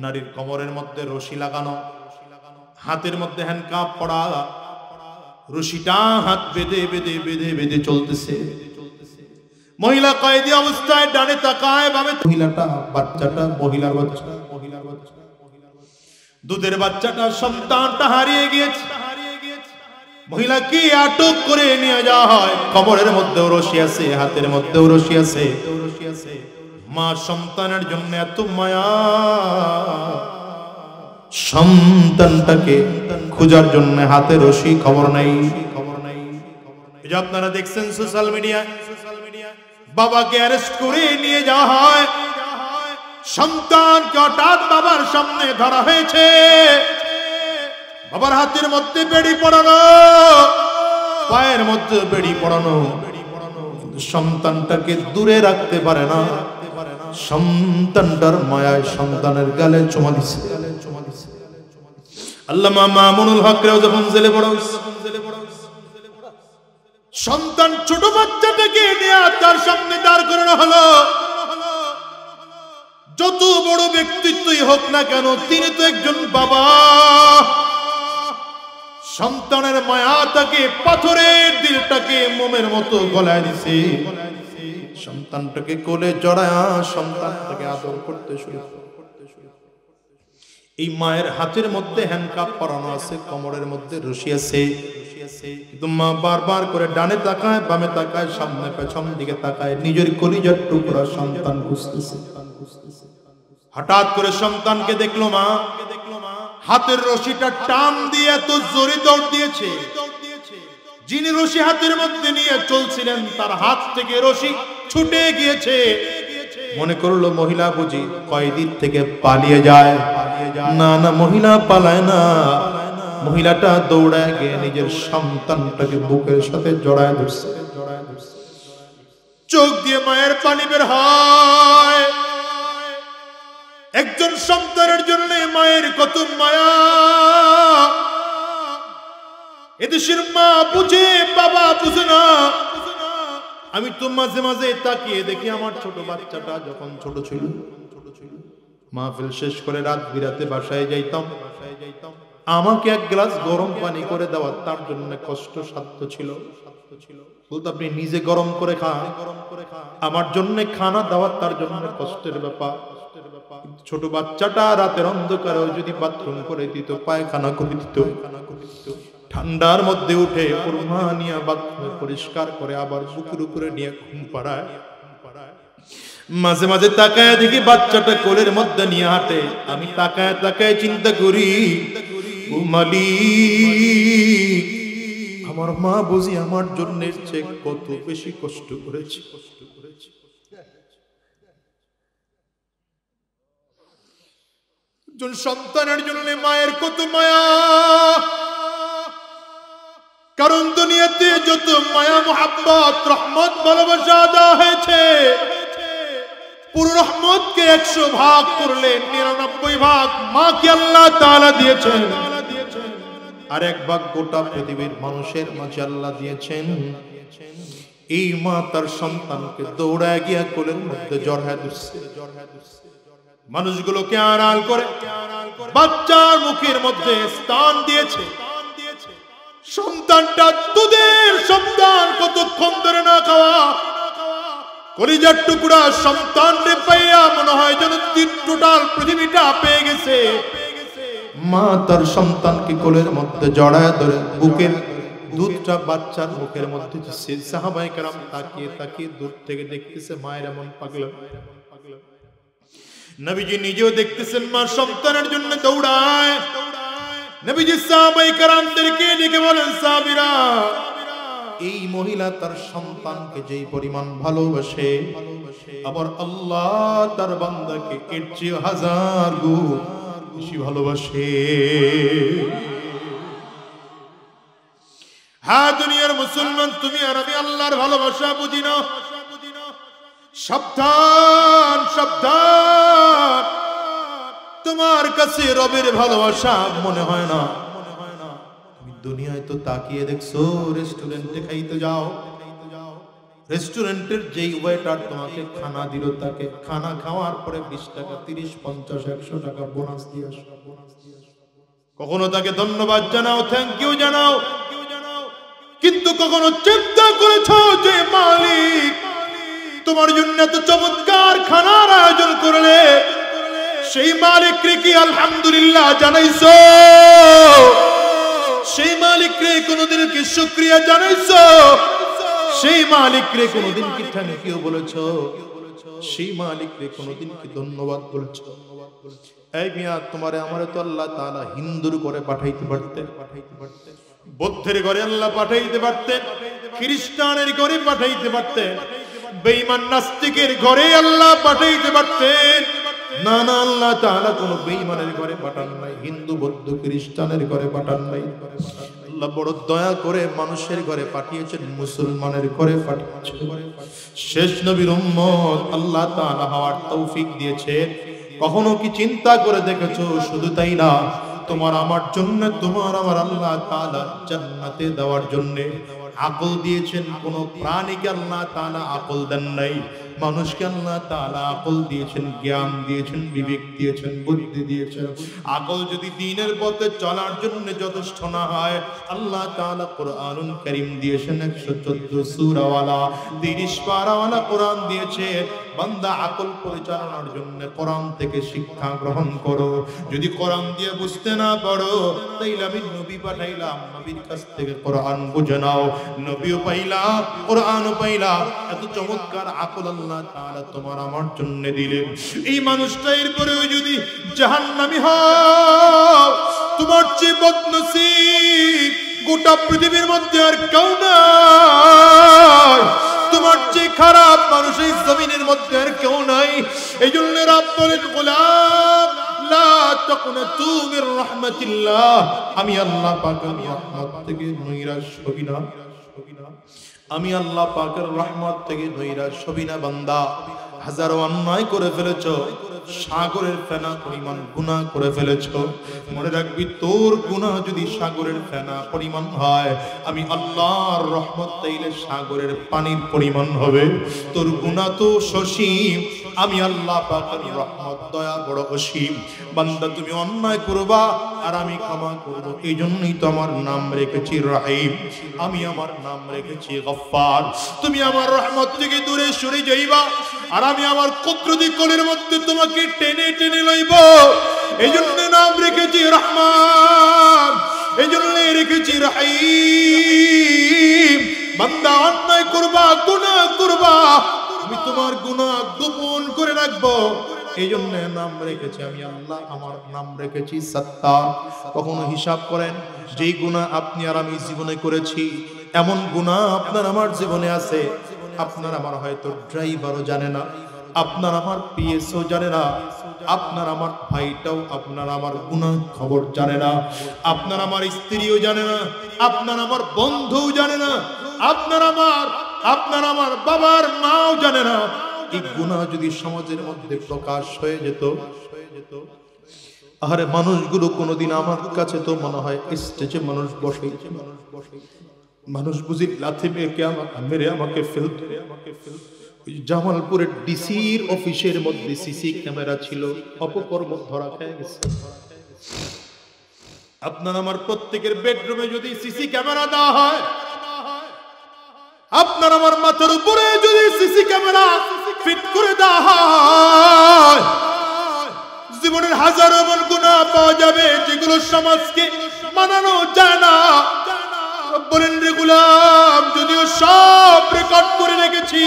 নারীর কোমরের মধ্যে রশি লাগানো, হাতের মধ্যে হ্যান্ডকাপ পড়া, রশিটা হাত বেঁধে বেঁধে বেঁধে বেঁধে চলতেছে। মহিলা কয়েদি অবস্থায় ডানে তাকায়, বামে মহিলাটা, বাচ্চাটা, মহিলার বাচ্চা, দুধের বাচ্চাটা, সন্তানটা হারিয়ে গিয়েছে। মহিলাকে আটক করে নিয়ে যাওয়া হয়। কোমরের মধ্যেও রশি আছে, হাতের মধ্যেও রশি আছে। মা সন্তানের জন্য এত মায়া, সন্তানটাকে খোঁজার জন্য হাতে রশি, খবর নাই। এই যে আপনারা দেখছেন সোশ্যাল মিডিয়া, বাবাকে অ্যারেস্ট করে নিয়ে যাওয়া হয়, সন্তানকে হঠাৎ বাবার সামনে ধরা হয়েছে। বাবার হাতের মধ্যে বেড়ি পড়ানো, পায়ের মধ্যে বেড়ি পড়ানো, কিন্তু সন্তানটাকে দূরে রাখতে পারে না। সন্তানটার মায়ায় সন্তানের গালে চুমা দিছে। আল্লামা মামুনুল হক রেও যখন জেলে পড়া হইছে, সন্তান ছোট বাচ্চাটাকে নিয়ে তার সামনে দাঁড় করানো হলো। যত বড় ব্যক্তিত্বই হোক না কেন, তিনি তো একজন বাবা। সন্তানের মায়া তাকে, পাথরের দিলটাকে মোমের মতো গলায় দিছে। সন্তানটাকে কোলে জড়ায়া সন্তানটাকে আদর করতে শুরু। এই মায়ের হাতের মধ্যে হ্যান্ডকাপ পরানো আছে, কোমরের মধ্যে রশি আছে, কিন্তু মা বারবার করে ডানে তাকায়, বামে তাকায়, সামনে পেছন দিকে তাকায়, নিজের কলিজার টুকরা সন্তান খুঁজতেছে। হঠাৎ করে সন্তানকে দেখলো মা, হাতের রশিটা টান দিয়ে এত জোরে দৌড় দিয়েছে, যিনি রশি হাতের মধ্যে নিয়ে চলছিলেন তার হাত থেকে রশি ছুটে গিয়েছে। মনে করলো মহিলা বুঝি কয়েদির থেকে পালিয়ে যায়। না না, মহিলা পালায় না, মহিলাটা দৌড়ায় গিয়ে নিজের সন্তানটাকে বুকের সাথে জড়ায় ধরছে। চোখ দিয়ে মায়ের পানি বের হয়। একজন সন্তানের জন্য মায়ের কত মায়া। এদেশের মা বুঝে, বাবা বুঝে না। আমি তো মাঝে মাঝে তাকিয়ে দেখি আমার ছোট বাচ্চাটা যখন ছোট ছিল, মাহফিল শেষ করে রাত বিরাতে বাসায় যাইতাম, আমাকে এক গ্লাস গরম পানি করে দেওয়া তার জন্য কষ্ট সাধ্য ছিল। বলতো আপনি নিজে গরম করে খান, আমার জন্য খানা দেওয়া তার জন্য কষ্টের ব্যাপার। ছোট বাচ্চাটা রাতের অন্ধকারে যদি বাথরুম করে দিত, পায়খানা করে দিত, ঠান্ডার মধ্যে উঠে পুরমা নিয়ে বাথরুম পরিষ্কার করে আবার বুকের উপরে নিয়ে ঘুম পাড়ায়। মাঝে মাঝে তাকায় দেখি বাচ্চাটা কোলের মধ্যে নিয়ে হাঁটে। আমি তাকায় তাকায় চিন্তা করি, ও মালিক, আমার মা বুঝি আমার জন্য কত বেশি কষ্ট করেছে। একজন সন্তানের জন্য মায়ের কত মায়া, কারণ দুনিয়াতে যত মায়া মোহাব্বত রহমত ভালোবাসা দেওয়া হয়েছে, পুরো রহমতকে 100 ভাগ করলে 99 ভাগ মাকে আল্লাহ তাআলা দিয়েছেন, আর 1 ভাগ গোটা পৃথিবীর মানুষের মাঝে আল্লাহ দিয়েছেন। এই মা তার সন্তানকে দৌড়ায় গিয়া কোলের মধ্যে জড়ায় ধরছে, মানুষগুলোকে আড়াল করে বাচ্চার মুখের মধ্যে স্থান দিয়েছে। সন্তানটা দুধের সন্তান, কতক্ষণ ধরে না খাওয়া, কলিজার টুকরা সন্তানকে পাইয়া মনে হয় যেন টোটাল পৃথিবীটা পেয়ে গেছে। মা তার সন্তানকে কোলের মধ্যে জড়ায় ধরে বুকের দুধটা বাচ্চার মুখের মধ্যে দিচ্ছে। সাহাবায়ে কেরাম তাকিয়ে তাকিয়ে দূর থেকে দেখতেছে মায়ের এমন পাগলা। নবীজি নিজেও দেখতেছেন মা সন্তানের জন্য দৌড়ায়। নবীজি সাহাবায়ে কেরামদেরকে ডেকে বলেন, সাহাবীরা, এই মহিলা তার সন্তানকে যেই পরিমাণ ভালোবাসে, আবার আল্লাহ তার বান্দাকে এর চেয়ে 1000 গুণ বেশি ভালোবাসে। হ্যাঁ, দুনিয়ার মুসলমান, তুমি আর আমি আল্লাহর ভালোবাসা বুঝি না। সাবধান সাবধান, তোমার কাছে রবের ভালোবাসা মনে হয় না। তুমি দুনিয়ায় তো তাকিয়ে দেখছো, রেস্টুরেন্টে খাইতে যাও, রেস্টুরেন্টের যেই ওয়েটার তোমাকে খানা দিল, তাকে খানা খাওয়ার পরে 20 টাকা 30 50 100 টাকা বোনাস দিয়ে আসো। কখনো তাকে ধন্যবাদ জানাও, থ্যাংক ইউ জানাও, কিন্তু কখনো চিন্তা করেছো যে মালিক তোমার জন্য এত চমৎকার খানার আয়োজন করলে, সেই মালিককে কি আলহামদুলিল্লাহ জানাইছো? সেই মালিককে কোনদিন কি শুকরিয়া জানাইছো? সেই মালিককে কোনদিন কি থ্যাংক ইউ বলেছো? সেই মালিককে কোনদিন কি ধন্যবাদ বলেছো? এই মিয়া, তোমারে আমারে তো আল্লাহ তাআলা হিন্দুর করে পাঠাইতে পারতেন, বৌদ্ধের ঘরে আল্লাহ পাঠাইতে পারতেন, খ্রিস্টানের ঘরে পাঠাইতে পারতেন, বেঈমান নাস্তিকের ঘরে আল্লাহ পাঠাইতে পারতেন। না না, আল্লাহ তাআলা কোন বেঈমানের ঘরে পাঠান নাই, হিন্দু বৌদ্ধ খ্রিস্টানের ঘরে পাঠান নাই। আল্লাহ বড় দয়া করে মানুষের ঘরে পাঠিয়েছেন, মুসলমানের ঘরে পাঠিয়েছেন। শেষ নবীর উম্মত আল্লাহ তাআলা হওয়ার তৌফিক দিয়েছে। কখনো কি চিন্তা করে দেখেছো? শুধু তাই না, তোমার আমার জন্য, তোমার আমার আল্লাহ তাআলা জান্নাতে দেওয়ার জন্য আকল দিয়েছেন। কোন প্রাণীকে আল্লাহ তাআলা আকল দেন নাই, মানুষকে আল্লাহ তাআলা আকল দিয়েছেন, জ্ঞান দিয়েছেন, বিবেক দিয়েছেন, বুদ্ধি দিয়েছেন। আকল যদি দ্বীনের পথে চলার জন্য যথেষ্ট না হয়, আল্লাহ তাআলা কোরআনুল কারীম দিয়েছেন 114 সূরাওয়ালা 30 পারাওয়ালা কোরআন দিয়েছে। বান্দা আকল পরিচালনার জন্য কোরআন থেকে শিক্ষা গ্রহণ করো। যদি কোরআন দিয়ে বুঝতে না পারো, তাইলে আমি নবী পাঠাইলাম, নবীর কাছ থেকে কোরআন বুঝে নাও। নবীও পাইলা, কোরআনও পাইলা, এত চমৎকার আকল আল্লাহ তাআলা তোমার আমার জন্য দিলেন। এই মানুষটা এরপরেও যদি জাহান্নামী হও, তোমার চেয়ে বদনসিব গোটা পৃথিবীর মধ্যে আর কেউ নাই। তোমার চেয়ে খারাপ মানুষ এই জমিনের মধ্যে আর কেউ নাই। এই জন্য রব বলেন, গোলাম লা তাকুনাতু মির রাহমাতিল্লাহ, আমি আল্লাহ পাকের রহমত থেকে নৈরাশ হবি না। আমি আল্লাহ পাকের রহমত থেকে নৈরাশ হবি না। বান্দা, হাজারো অন্যায় করে ফেলেছো, সাগরের ফেনা পরিমাণ গুনাহ করে ফেলেছো, মনে রাখবি তোর গুনাহ যদি সাগরের ফেনা পরিমাণ হয়, আমি আল্লাহর রহমত চাইলে সাগরের পানির পরিমাণ হবে। তোর গুনাহ তো সসীম, আমি আল্লাহ পাকের রহমত দয়া বড় অসীম। বান্দা, তুমি অন্যায় করবা আর আমি ক্ষমা করব। এই জন্যই তো আমার নাম রেখেছি রহিম, আমি আমার নাম রেখেছি গফফার। তুমি আমার রহমত থেকে দূরে সরে যাইবা আর আমি আমার কুদরতি কোলের মধ্যে তোমাকে টেনে টেনে লইব। এই জন্য নাম রেখেছি রহমান, এই জন্য রেখেছি রহিম। বান্দা, অন্যায় করবা, গুনাহ করবা, আমি তোমার গুনাহ গোপন করে রাখবো। এই জন্য নাম রেখেছি আমি আল্লাহ, আমার নাম রেখেছি সত্তার। কখনো হিসাব করেন, যেই গুনাহ আপনি আর আমি জীবনে করেছি, এমন গুনাহ আপনার আমার জীবনে আছে, আপনার আমার হয়তো ড্রাইভারও জানে না, আপনার আমার পিএসও জানে না, আপনার আমার ভাইটাও আপনার আমার গুনাহ খবর জানে না, আপনার আমার স্ত্রীও জানে না, আপনার আমার বন্ধুও জানে না, আপনার আমার বাবার মাও জানে না। এই গুনাহ যদি সমাজের মধ্যে প্রকাশ হয়ে যেত, আরে মানুষগুলো কোনোদিন আমার কাছে তো মনে হয় স্টেজে মানুষ বসে, মানুষ বুঝি লাথি মেরে আমাকে ফেলতো। জামালপুরের ডিসির অফিসের মধ্যে সিসি ক্যামেরা ছিল, অপকর্ম ধরা খেয়ে গেছে। আপনার আমার প্রত্যেকের বেডরুমে যদি সিসি ক্যামেরা দেওয়া হয়, আপনার আমার মাথার উপরে যদি সিসি ক্যামেরা ফিট করে দেওয়া হয়, জীবনের হাজারো এমন গুনাহ পাওয়া যাবে যেগুলো সমাজকে মানানো যায় না। বলেন রে গোলাম, যদিও সব রেকর্ড করে রেখেছি,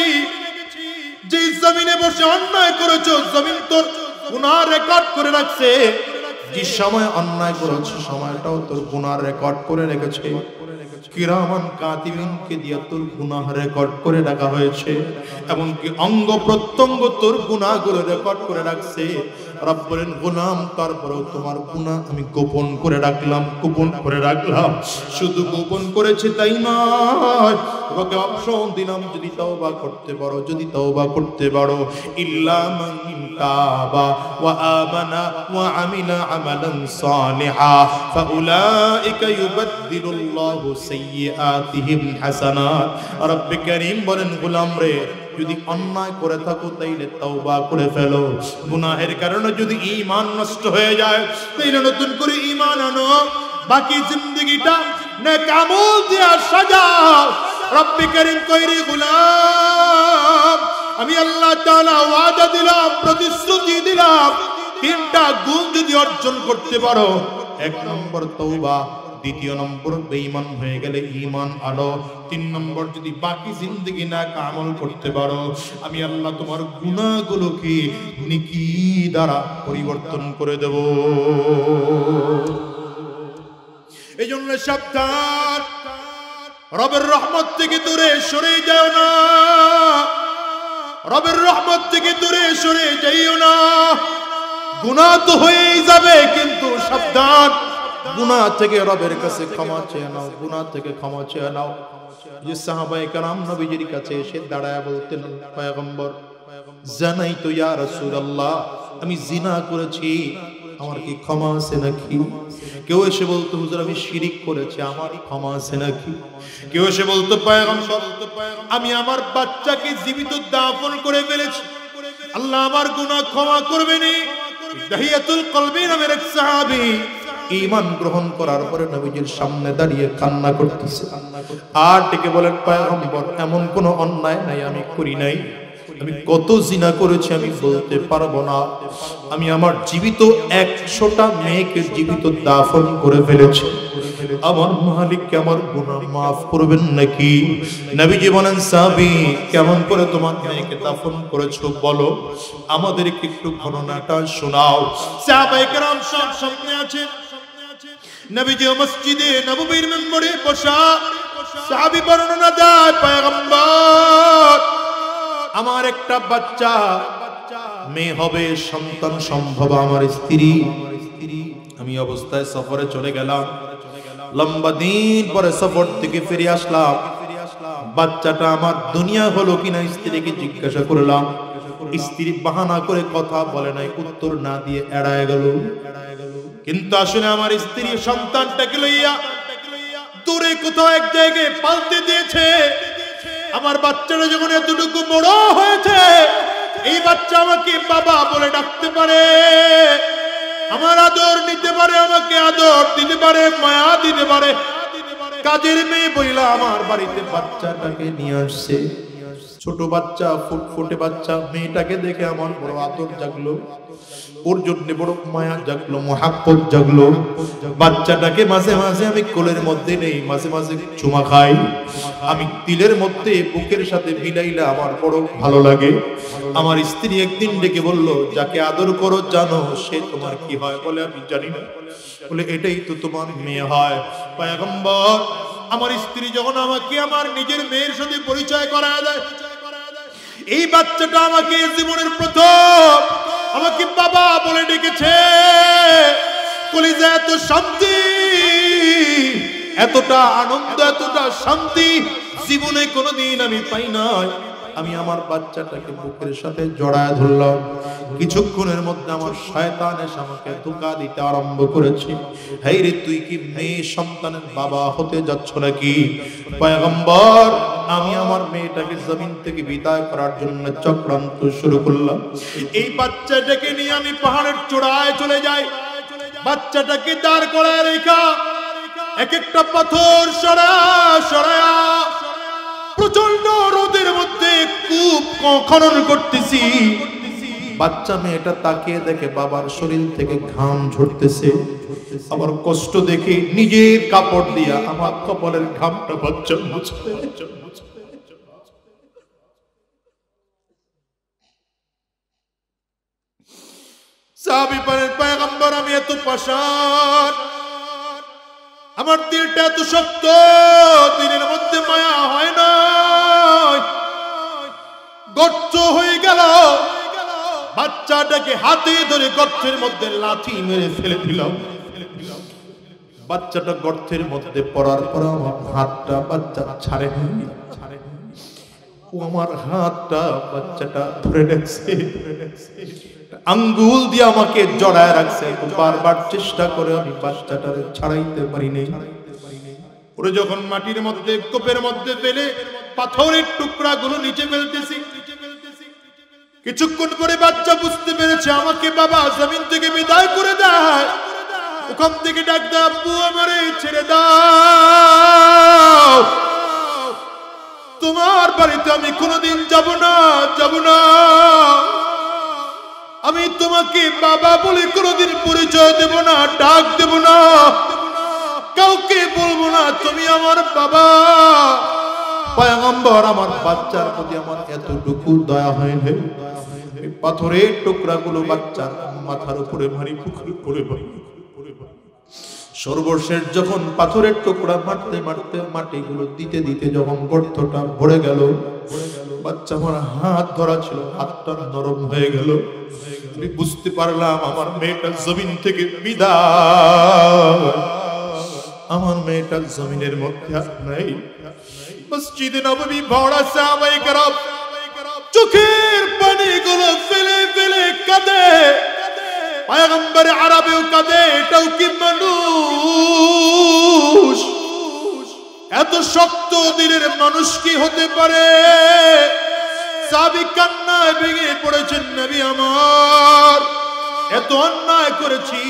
যে জমিনে বসে অন্যায় করেছো জমিন তোর গুনাহ রেকর্ড করে রাখছে, যে সময় অন্যায় করেছো সময়টাও তোর গুনাহ রেকর্ড করে রেখেছে। কিরামান কাতিবিনকে দিয়ে তোর গুনাহ রেকর্ড করে রাখা হয়েছে, এমনকি অঙ্গ প্রত্যঙ্গ তোর গুনাহগুলো রেকর্ড করে রাখছে। রব বলেন, গোলাম তারপরেও তোমার গুনাহ আমি গোপন করে রাখলাম, গোপন করে রাখলাম। শুধু গোপন করেছে তাই নয়, তোমাকে অপশন দিলাম, যদি তওবা করতে পারো, যদি তওবা করতে পারো, ইল্লা মান তাবা ওয়া আমানা ওয়া আমিলা আমালান সালিহা ফাউলাইকা ইউবাদদিলুল্লাহু সাইয়্যাতিহিম হাসানাত। রব্বে কারীম বলেন, গোলাম রে, যদি অন্যায় করে থাকো তাইলে তওবা করে ফেলো। গুনাহের কারণে যদি ঈমান নষ্ট হয়ে যায় তাইলে নতুন করে ঈমান আনো, বাকি জিন্দেগিটা নেক আমল দিয়ে সাজাও। রব্বে কারীম কই রে গোলাম, আমি আল্লাহ তাআলা ওয়াদা দিলাম, প্রতিশ্রুতি দিলাম, তিনটা গুণ যদি অর্জন করতে পারো, এক নম্বর তওবা, দ্বিতীয় নম্বর বেঈমান হয়ে গেলে ঈমান আনো, তিন নম্বর যদি বাকি জিন্দেগি না আমল করতে পারো, আমি আল্লাহ তোমার গুনাহগুলোকে নেকি দ্বারা পরিবর্তন করে দেব। এইজন্য সাবধান, রবের রহমত থেকে দূরে সরে যাও না, রবের রহমত থেকে দূরে সরে যাইও না। গুনাহ তো হয়েই যাবে, কিন্তু সাবধান, গুনাহ থেকে রবের কাছে ক্ষমা চেয়ে নাও, গুনাহ থেকে ক্ষমা চেয়ে নাও। যে সাহাবায়ে কেরাম নবীজির কাছে এসে দাঁড়ায় বলতেন, পয়গম্বর জানাইতো ইয়া রাসূলুল্লাহ, আমি জিনা করেছি, আমার কি ক্ষমা আছে নাকি? কেউ এসে বলতো, হুজুর আমি শিরিক করেছি, আমার ক্ষমা আছে নাকি? কেউ এসে বলতো, পয়গম্বর আমি আমার বাচ্চাকে জীবিত দাফন করে ফেলেছি, আল্লাহ আমার গুনাহ ক্ষমা করবেনি। দাহিয়াতুল কলবি নামের এক সাহাবী ঈমান গ্রহণ করার পরে নবীজির সামনে দাঁড়িয়ে কান্না করতেছে, আর ডেকে বলেন, পয়গম্বর এমন কোন অন্যায় নাই আমি করি নাই, আমি কত জিনা করেছি আমি বলতে পারবো না, আমি আমার জীবিত 100টা মেয়েকে জীবিত দাফন করে ফেলেছি, আমার মালিককে আমার গুনাহ মাফ করবেন নাকি? নবীজি বলেন, সাহাবী কেমন করে তোমার মেয়েকে দাফন করেছো বলো, আমাদেরকে একটু ঘটনাটা শোনাও। সাহাবায়ে কেরাম সব সামনে আছেন, নবীজি মসজিদে নববীর মেম্বরে বসা, সাহাবী বর্ণনা দেয়, পয়গম্বর আমার একটা বাচ্চা মেয়ে হবে, সন্তান সম্ভব আমার স্ত্রী, আমি অবস্থায় সফরে চলে গেলাম, লম্বা দিন পরে সফর থেকে ফিরে আসলাম, বাচ্চাটা আমার দুনিয়া হলো কিনা স্ত্রীকে জিজ্ঞাসা করলাম, স্ত্রী বাহানা করে কথা বলে নাই, উত্তর না দিয়ে এড়ায় গেল। কিন্তু আসলে আমার স্ত্রী সন্তানটাকে লইয়া দূরে কোথাও এক জায়গায় পালতে দিয়েছে। আমার বাচ্চাটা যখন এতটুকু বড় হয়েছে, এই বাচ্চা আমাকে বাবা বলে ডাকতে পারে, আমার আদর নিতে পারে, আমাকে আদর দিতে পারে, মায়া দিতে পারে। কাজের মেয়ে বইলা আমার বাড়িতে বাচ্চাটাকে নিয়ে আসছে, ছোট বাচ্চা, ফুটফুটে বাচ্চা, মেয়েটাকে দেখে আমার বড় আদর জাগলো, ওর জন্য বড় মায়া জাগলো, মহাব্বত জাগলো। বাচ্চাটাকে মাঝে মাঝে আমি কোলের মধ্যে নেই, মাঝে মাঝে চুমা খাই, আমি তিলের মধ্যে বুকের সাথে মিলাইলে আমার বড় ভালো লাগে। আমার স্ত্রী একদিন ডেকে বলল, যাকে আদর করো জানো সে তোমার কি হয়? বলে আমি জানি না। বলে এটাই তো তোমার মেয়ে হয়। পয়গম্বর আমার স্ত্রী যখন আমাকে আমার নিজের মেয়ের সাথে পরিচয় করায় দেয়, এই বাচ্চাটা আমাকে জীবনের প্রথম আমাকে বাবা বলে ডেকেছে। কলিজা এত শান্তি, এতটা আনন্দ, এতটা শান্তি জীবনে কোনোদিন আমি পাই নাই। আমি আমার বাচ্চাটাকে বুকের সাথে জড়ায় ধরলাম। কিছুক্ষণের মধ্যে আমার শয়তান এসে আমাকে ধোঁকা দিতে আরম্ভ করেছে। হেই রে, তুই কি মেয়ে সন্তানের বাবা হতে যাচ্ছ নাকি? পয়গম্বর, আমি আমার মেয়েটাকে জমিন থেকে বিদায় করার জন্য চক্রান্ত শুরু করলাম। এই বাচ্চাটাকে নিয়ে আমি পাহাড়ের চূড়ায় চলে যাই। বাচ্চাটাকে দাঁড় করায় রেখা এক একটা পাথর সরায়া প্রচন্ড রোদের মধ্যে কূপ খনন করতেছি। বাচ্চা মেয়েটা তাকিয়ে দেখে বাবার শরীর থেকে ঘাম ঝরতেছে। আমার কষ্ট দেখে নিজের কাপড় দিয়া আমার কপালের ঘামটা বাচ্চা মুছতে। সাহাবী বলেন, পয়গম্বর, আমি এত পাষাণ, আমার দিলটা এত শক্ত, দিনের মধ্যে মায়া হয় না, গর্ত হয়ে গেল। বাচ্চাটাকে হাতে ধরে গর্তের মধ্যে লাথি মেরে ফেলে দিলাম। বাচ্চাটা গর্তের মধ্যে পড়ার পর আমার হাতটা বাচ্চা ছাড়ে নাই। ও আমার হাতটা বাচ্চাটা ধরে রাখছে, আঙ্গুল দিয়ে আমাকে জড়ায় রাখছে। বারবার চেষ্টা করে আমি বাচ্চাটারে ছাড়াইতে পারি নাই। ওরে যখন মাটির মধ্যে কোপের মধ্যে ফেলে পাথরের টুকরাগুলো নিচে ফেলতেছি, কিছুক্ষণ পরে বাচ্চা বুঝতে পেরেছে আমাকে বাবা জমিন থেকে বিদায় করে দেয়। ওখান থেকে ডাক দেয়, আব্বু আমারে ছেড়ে দাও, তোমার বাড়িতে আমি কোনোদিন যাব না। আমি তোমাকে বাবা বলে কোনোদিন পরিচয় দেব না, ডাক দেব না, কাউকে বলবো না তুমি আমার বাবা। পয়গম্বর, আমার বাচ্চার প্রতি আমার এতটুকু দয়া হয় না। পাথরের টুকরাগুলো বাচ্চার মাথার উপরে ভারী, পুকুরে পড়ে ভারী। সর্বশেষ যখন পাথরের টুকরা মারতে মারতে মাটিগুলো দিতে দিতে যখন গর্তটা ভরে গেল, বাচ্চা আমার হাত ধরা ছিল, হাতটা নরম হয়ে গেল। আমি বুঝতে পারলাম আমার মেয়েটা জমিন থেকে বিদায়, আমার মেয়েটা জমিনের মধ্যে আর নাই। মসজিদে নববী ভরা সাহাবায়ে কেরাম চোখের পানিগুলো ফেলে ফেলে কাঁদে। পয়গম্বর আরবেও কাঁদে, এটাও কি মানুষ? এত শক্ত দিলের মানুষ কি হতে পারে? সাহাবী কান্নায় ভেঙে পড়েছেন, নবী আমার, এত অন্যায় করেছি,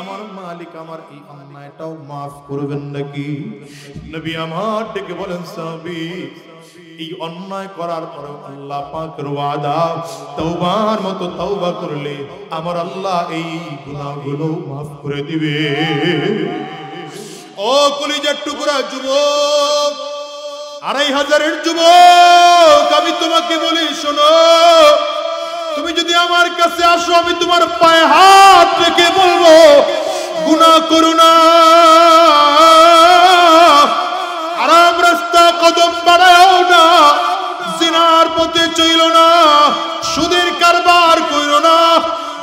আমার মালিক আমার এই অন্যায়টাও মাফ করবেন নাকি? নবী আমার ডেকে বলেন, সাহাবী, এই অন্যায় করার পরে আল্লাহ পাকের ওয়াদা, তওবার মতো তওবা করলে আমার আল্লাহ এই গুনাহগুলো মাফ করে দিবে। ও কলিজার টুকরা যুবক, 2500-এর যুবক, আমি তোমাকে বলি শোনো, তুমি যদি আমার কাছে আসো আমি তোমার পায়ে হাত রেখে বলবো গুনাহ করো না, আরাম রাস্তা কদম বাড়াও না, জিনার পথে চইলো না, সুদের কারবার কইরো না,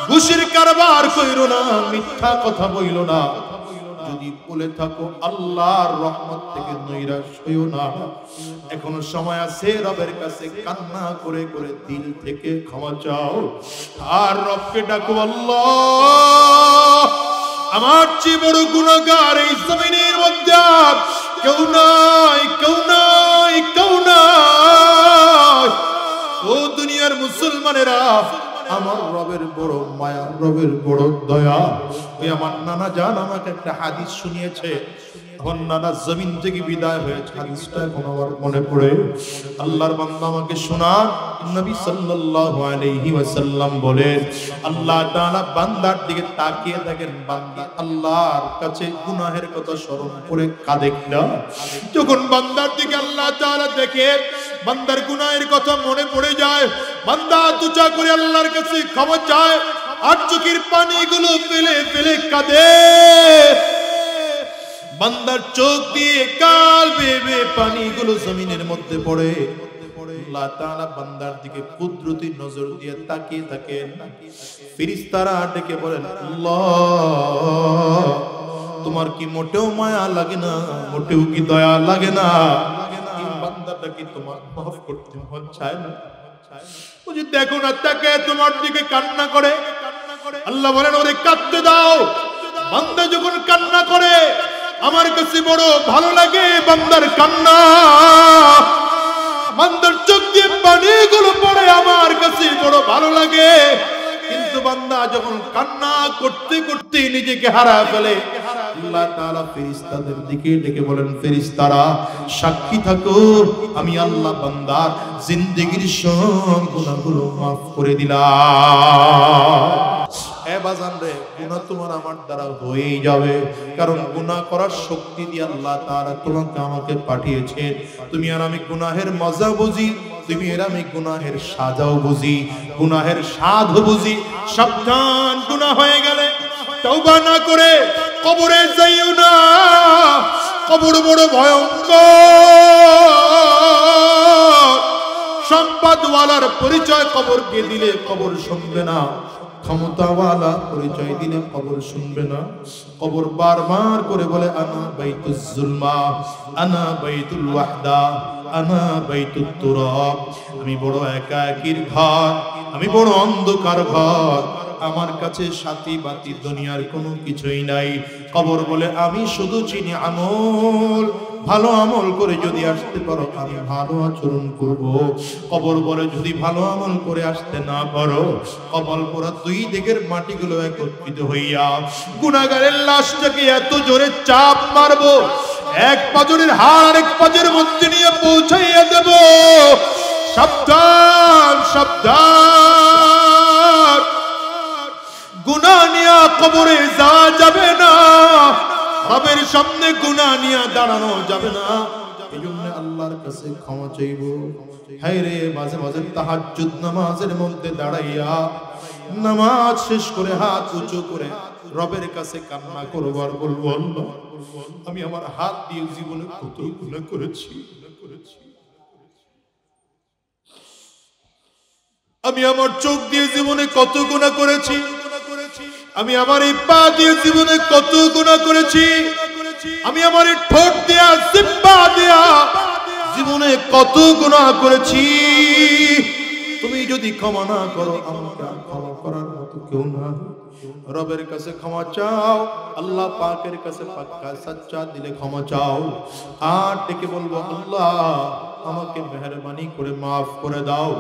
ঘুষের কারবার কইরো না, মিথ্যা কথা বইলো না। যদি বলে থাকো আল্লাহর রহমত থেকে নৈরাশ হইও না, এখনো সময় আছে, রবের কাছে কান্না করে করে দিল থেকে ক্ষমা চাও আর রবকে ডাকো, আল্লাহ আমার চেয়ে বড় গুনাহগার এই জমিনের মধ্যে কেউ নাই, কেউ নাই, কেউ নাই। ও দুনিয়ার মুসলমানেরা, আমার রবের বড় মায়া, রবের বড় দয়া। ওই আমার নানা জান আমাকে একটা হাদিস শুনিয়েছে, এখন নানা জমিন থেকে বিদায় হয়েছে, হাদিসটা এখন আমার মনে পড়ে। আল্লাহর বান্দা আমাকে শোনান, নবী সাল্লাল্লাহু আলাইহি ওয়াসাল্লাম বলেন, আল্লাহ তাআলা বান্দার দিকে তাকিয়ে দেখেন, বান্দা আল্লাহর কাছে গুনাহের কথা স্মরণ করে কাঁদে না। যখন বান্দার দিকে আল্লাহ তাআলা দেখে বান্দার গুনাহের কথা মনে পড়ে যায়, বান্দা দুচা করে আল্লাহর কাছে ক্ষমা চায় আর চোখের পানিগুলো ফেলে ফেলে কাঁদে। বান্দার চোখ দিয়ে কাল বেয়ে বেয়ে পানিগুলো জমিনের মধ্যে পড়ে। আল্লাহ তাআলা বান্দার দিকে কুদরতি নজর দিয়ে তাকিয়ে থাকেন। ফেরেশতারা ডেকে বলেন, আল্লাহ তোমার কি মোটেও মায়া লাগে না, মোটেও কি দয়া লাগে না? এই বান্দাটা কি তোমার মাফ করতে মন চায় না? বুঝি দেখো না, তাকে তোমার দিকে কান্না করে। আল্লাহ বলেন, ওরে কাঁদতে দাও। বান্দা যখন কান্না করে আমার কাছে বড় ভালো লাগে বান্দার কান্না। বান্দার চোখ দিয়ে পানিগুলো পড়ে আমার কাছে বড় ভালো লাগে। কিন্তু বান্দা যখন কান্না করতে করতে নিজেকে হারায় ফেলে, আল্লাহ তাআলা ফেরেশতাদের দিকে ডেকে বলেন, ফেরেশতারা সাক্ষী থাকো, আমি আল্লাহ বান্দার জিন্দেগীর সব গুনাহগুলো মাফ করে দিলাম। এ বাজান রে, গুনাহ তোমার আমার দ্বারা হয়েই যাবে, কারণ গুনাহ করার শক্তি দিয়ে আল্লাহ তাআলা তোমাকে আমাকে পাঠিয়েছেন। তুমি আর আমি গুনাহের মজা বুঝি, তুমি আর আমি গুনাহের সাজাও বুঝি, গুনাহের স্বাদও বুঝি। সাবধান, গুনাহ হয়ে গেলে তওবা না করে কবরে যাইও না। কবর বড় ভয়ঙ্কর। সম্পদওয়ালার পরিচয় কবরকে দিলে কবর শুনবে না, ক্ষমতাওয়ালা পরিচয় দিলে কবর শুনবে না। কবর বারবার করে বলে, আনা বাইতুজ জুলমা, আনা বাইতুল ওয়াহদা, আনা বাইতুত তুরাব। আমি বড় একাকীর ঘর, আমি বড় অন্ধকার ঘর, আমার কাছে সাথী বাতি দুনিয়ার কোনো কিছুই নাই। কবর বলে, আমি শুধু চিনি আমল। ভালো আমল করে যদি আসতে পারো আমি ভালো আচরণ করব। কবর বলে, যদি ভালো আমল করে আসতে না পারো, কবর পড়া দুই দিকের মাটিগুলো একত্রিত হইয়া গুনাহগারের লাশটাকে এত জোরে চাপ মারবো, এক পাজরের হাড় আরেক পাজরের মধ্যে নিয়ে পৌঁছাইয়া দেব। সাবধান সাবধান, গুনাহ নিয়ে কবরে যাওয়া যাবে না, রবের সামনে গুনাহ নিয়ে দাঁড়ানো যাবে না। এজন্য আল্লাহর কাছে ক্ষমা চাইব। হায় রে, মাঝে মাঝে তাহাজ্জুদ নামাজের মধ্যে দাঁড়াইয়া নামাজ শেষ করে হাত উঁচু করে রবের কাছে কান্না করব আর বলবো, আল্লাহ আমি আমার হাত দিয়ে জীবনে কত গুনাহ করেছি, আমি আমার চোখ দিয়ে জীবনে কত গুনাহ করেছি, আমি আমার এই পা দিয়ে জীবনে কত গুনাহ করেছি, আমি আমার এই ঠোঁট দিয়া জিহ্বা দিয়া জীবনে কত গুনাহ করেছি। তুমি যদি ক্ষমা না করো, আমাকে ক্ষমা করার মতো কেউ না। রবের কাছে ক্ষমা চাও, আল্লাহ পাকের কাছে পাক্কা সচ্চা দিলে ক্ষমা চাও। আর ডেকে বলবো, আল্লাহ আমাকে মেহেরবানি করে মাফ করে দাও।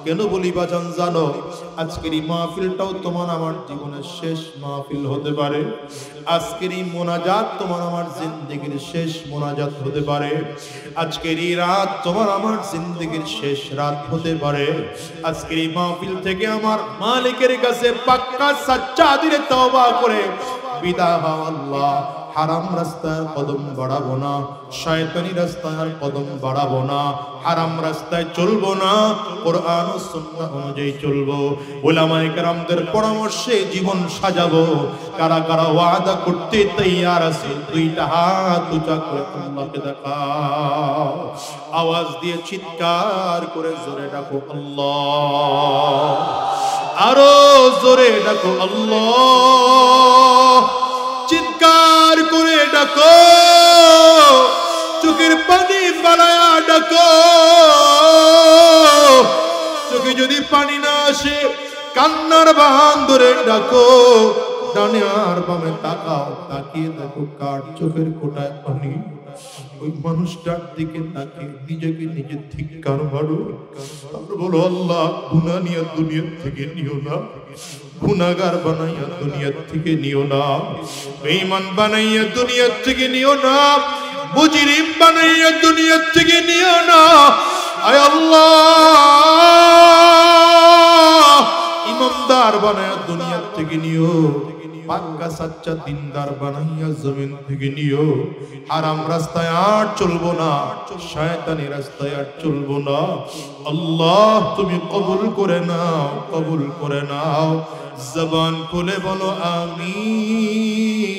কেন বলি বাজান জানো, আজকের এই মাহফিলটাও তোমার আমার জীবনের শেষ মাহফিল হতে পারে। আজকের এই মোনাজাত তোমার আমার জিন্দেগির শেষ মোনাজাত হতে পারে। আজকের এই রাত তোমার আমার জিন্দেগির শেষ রাত হতে পারে। আজকের এই মাহফিল থেকে আমার মালিকের কাছে পাক্কা সচ্চা দিলে তওবা করে বিদায় হও। আল্লাহ হারাম রাস্তায় কদম বাড়াবো না, শয়তানি রাস্তায় কদম বাড়াবো না, হারাম রাস্তায় চলবো না, কোরআন ও সুন্নাহ অনুযায়ী চলবো, উলামায়ে কেরামদের পরামর্শে জীবন সাজাবো। কারা কারা ওয়াদা করতে তৈয়ার আছে, দুইটা হাত উঁচা করে আল্লাহকে দেখাও। আওয়াজ দিয়ে চিৎকার করে জোরে ডাকো আল্লাহ, আরো জোরে ডাকো আল্লাহ, চিৎকার করে ডাকো, চোখের পানি বাড়ায়া ডাকো। চোখে যদি পানি না আসে, কান্নার বাহান ধরে ডাকো। ডানে আর বামে তাকাও, তাকিয়ে দেখো কার চোখের কোটায় পানি। ওই মানুষটার দিকে তাকিয়ে নিজেকে নিজে ধিক্কার মারো। বলো, আল্লাহ গুনাহ নিয়ে দুনিয়া থেকে নিও না, গুনাহগার বানাইয়া দুনিয়া থেকে নিও না, বেঈমান বানাইয়া দুনিয়া থেকে নিও না, মুজরিম বানাইয়া দুনিয়া থেকে নিও না। আয় আল্লাহ, ইমানদার বানাইয়া দুনিয়া থেকে নিও, পাক্কা সাচ্চা দিনদার বানাইয়া জমিন থেকে নিও। হারাম রাস্তায় আর চলবো না, শয়তানি রাস্তায় আর চলবো না। আল্লাহ তুমি কবুল করে নাও, কবুল করে নাও। জবান খুলে বলো আমিন।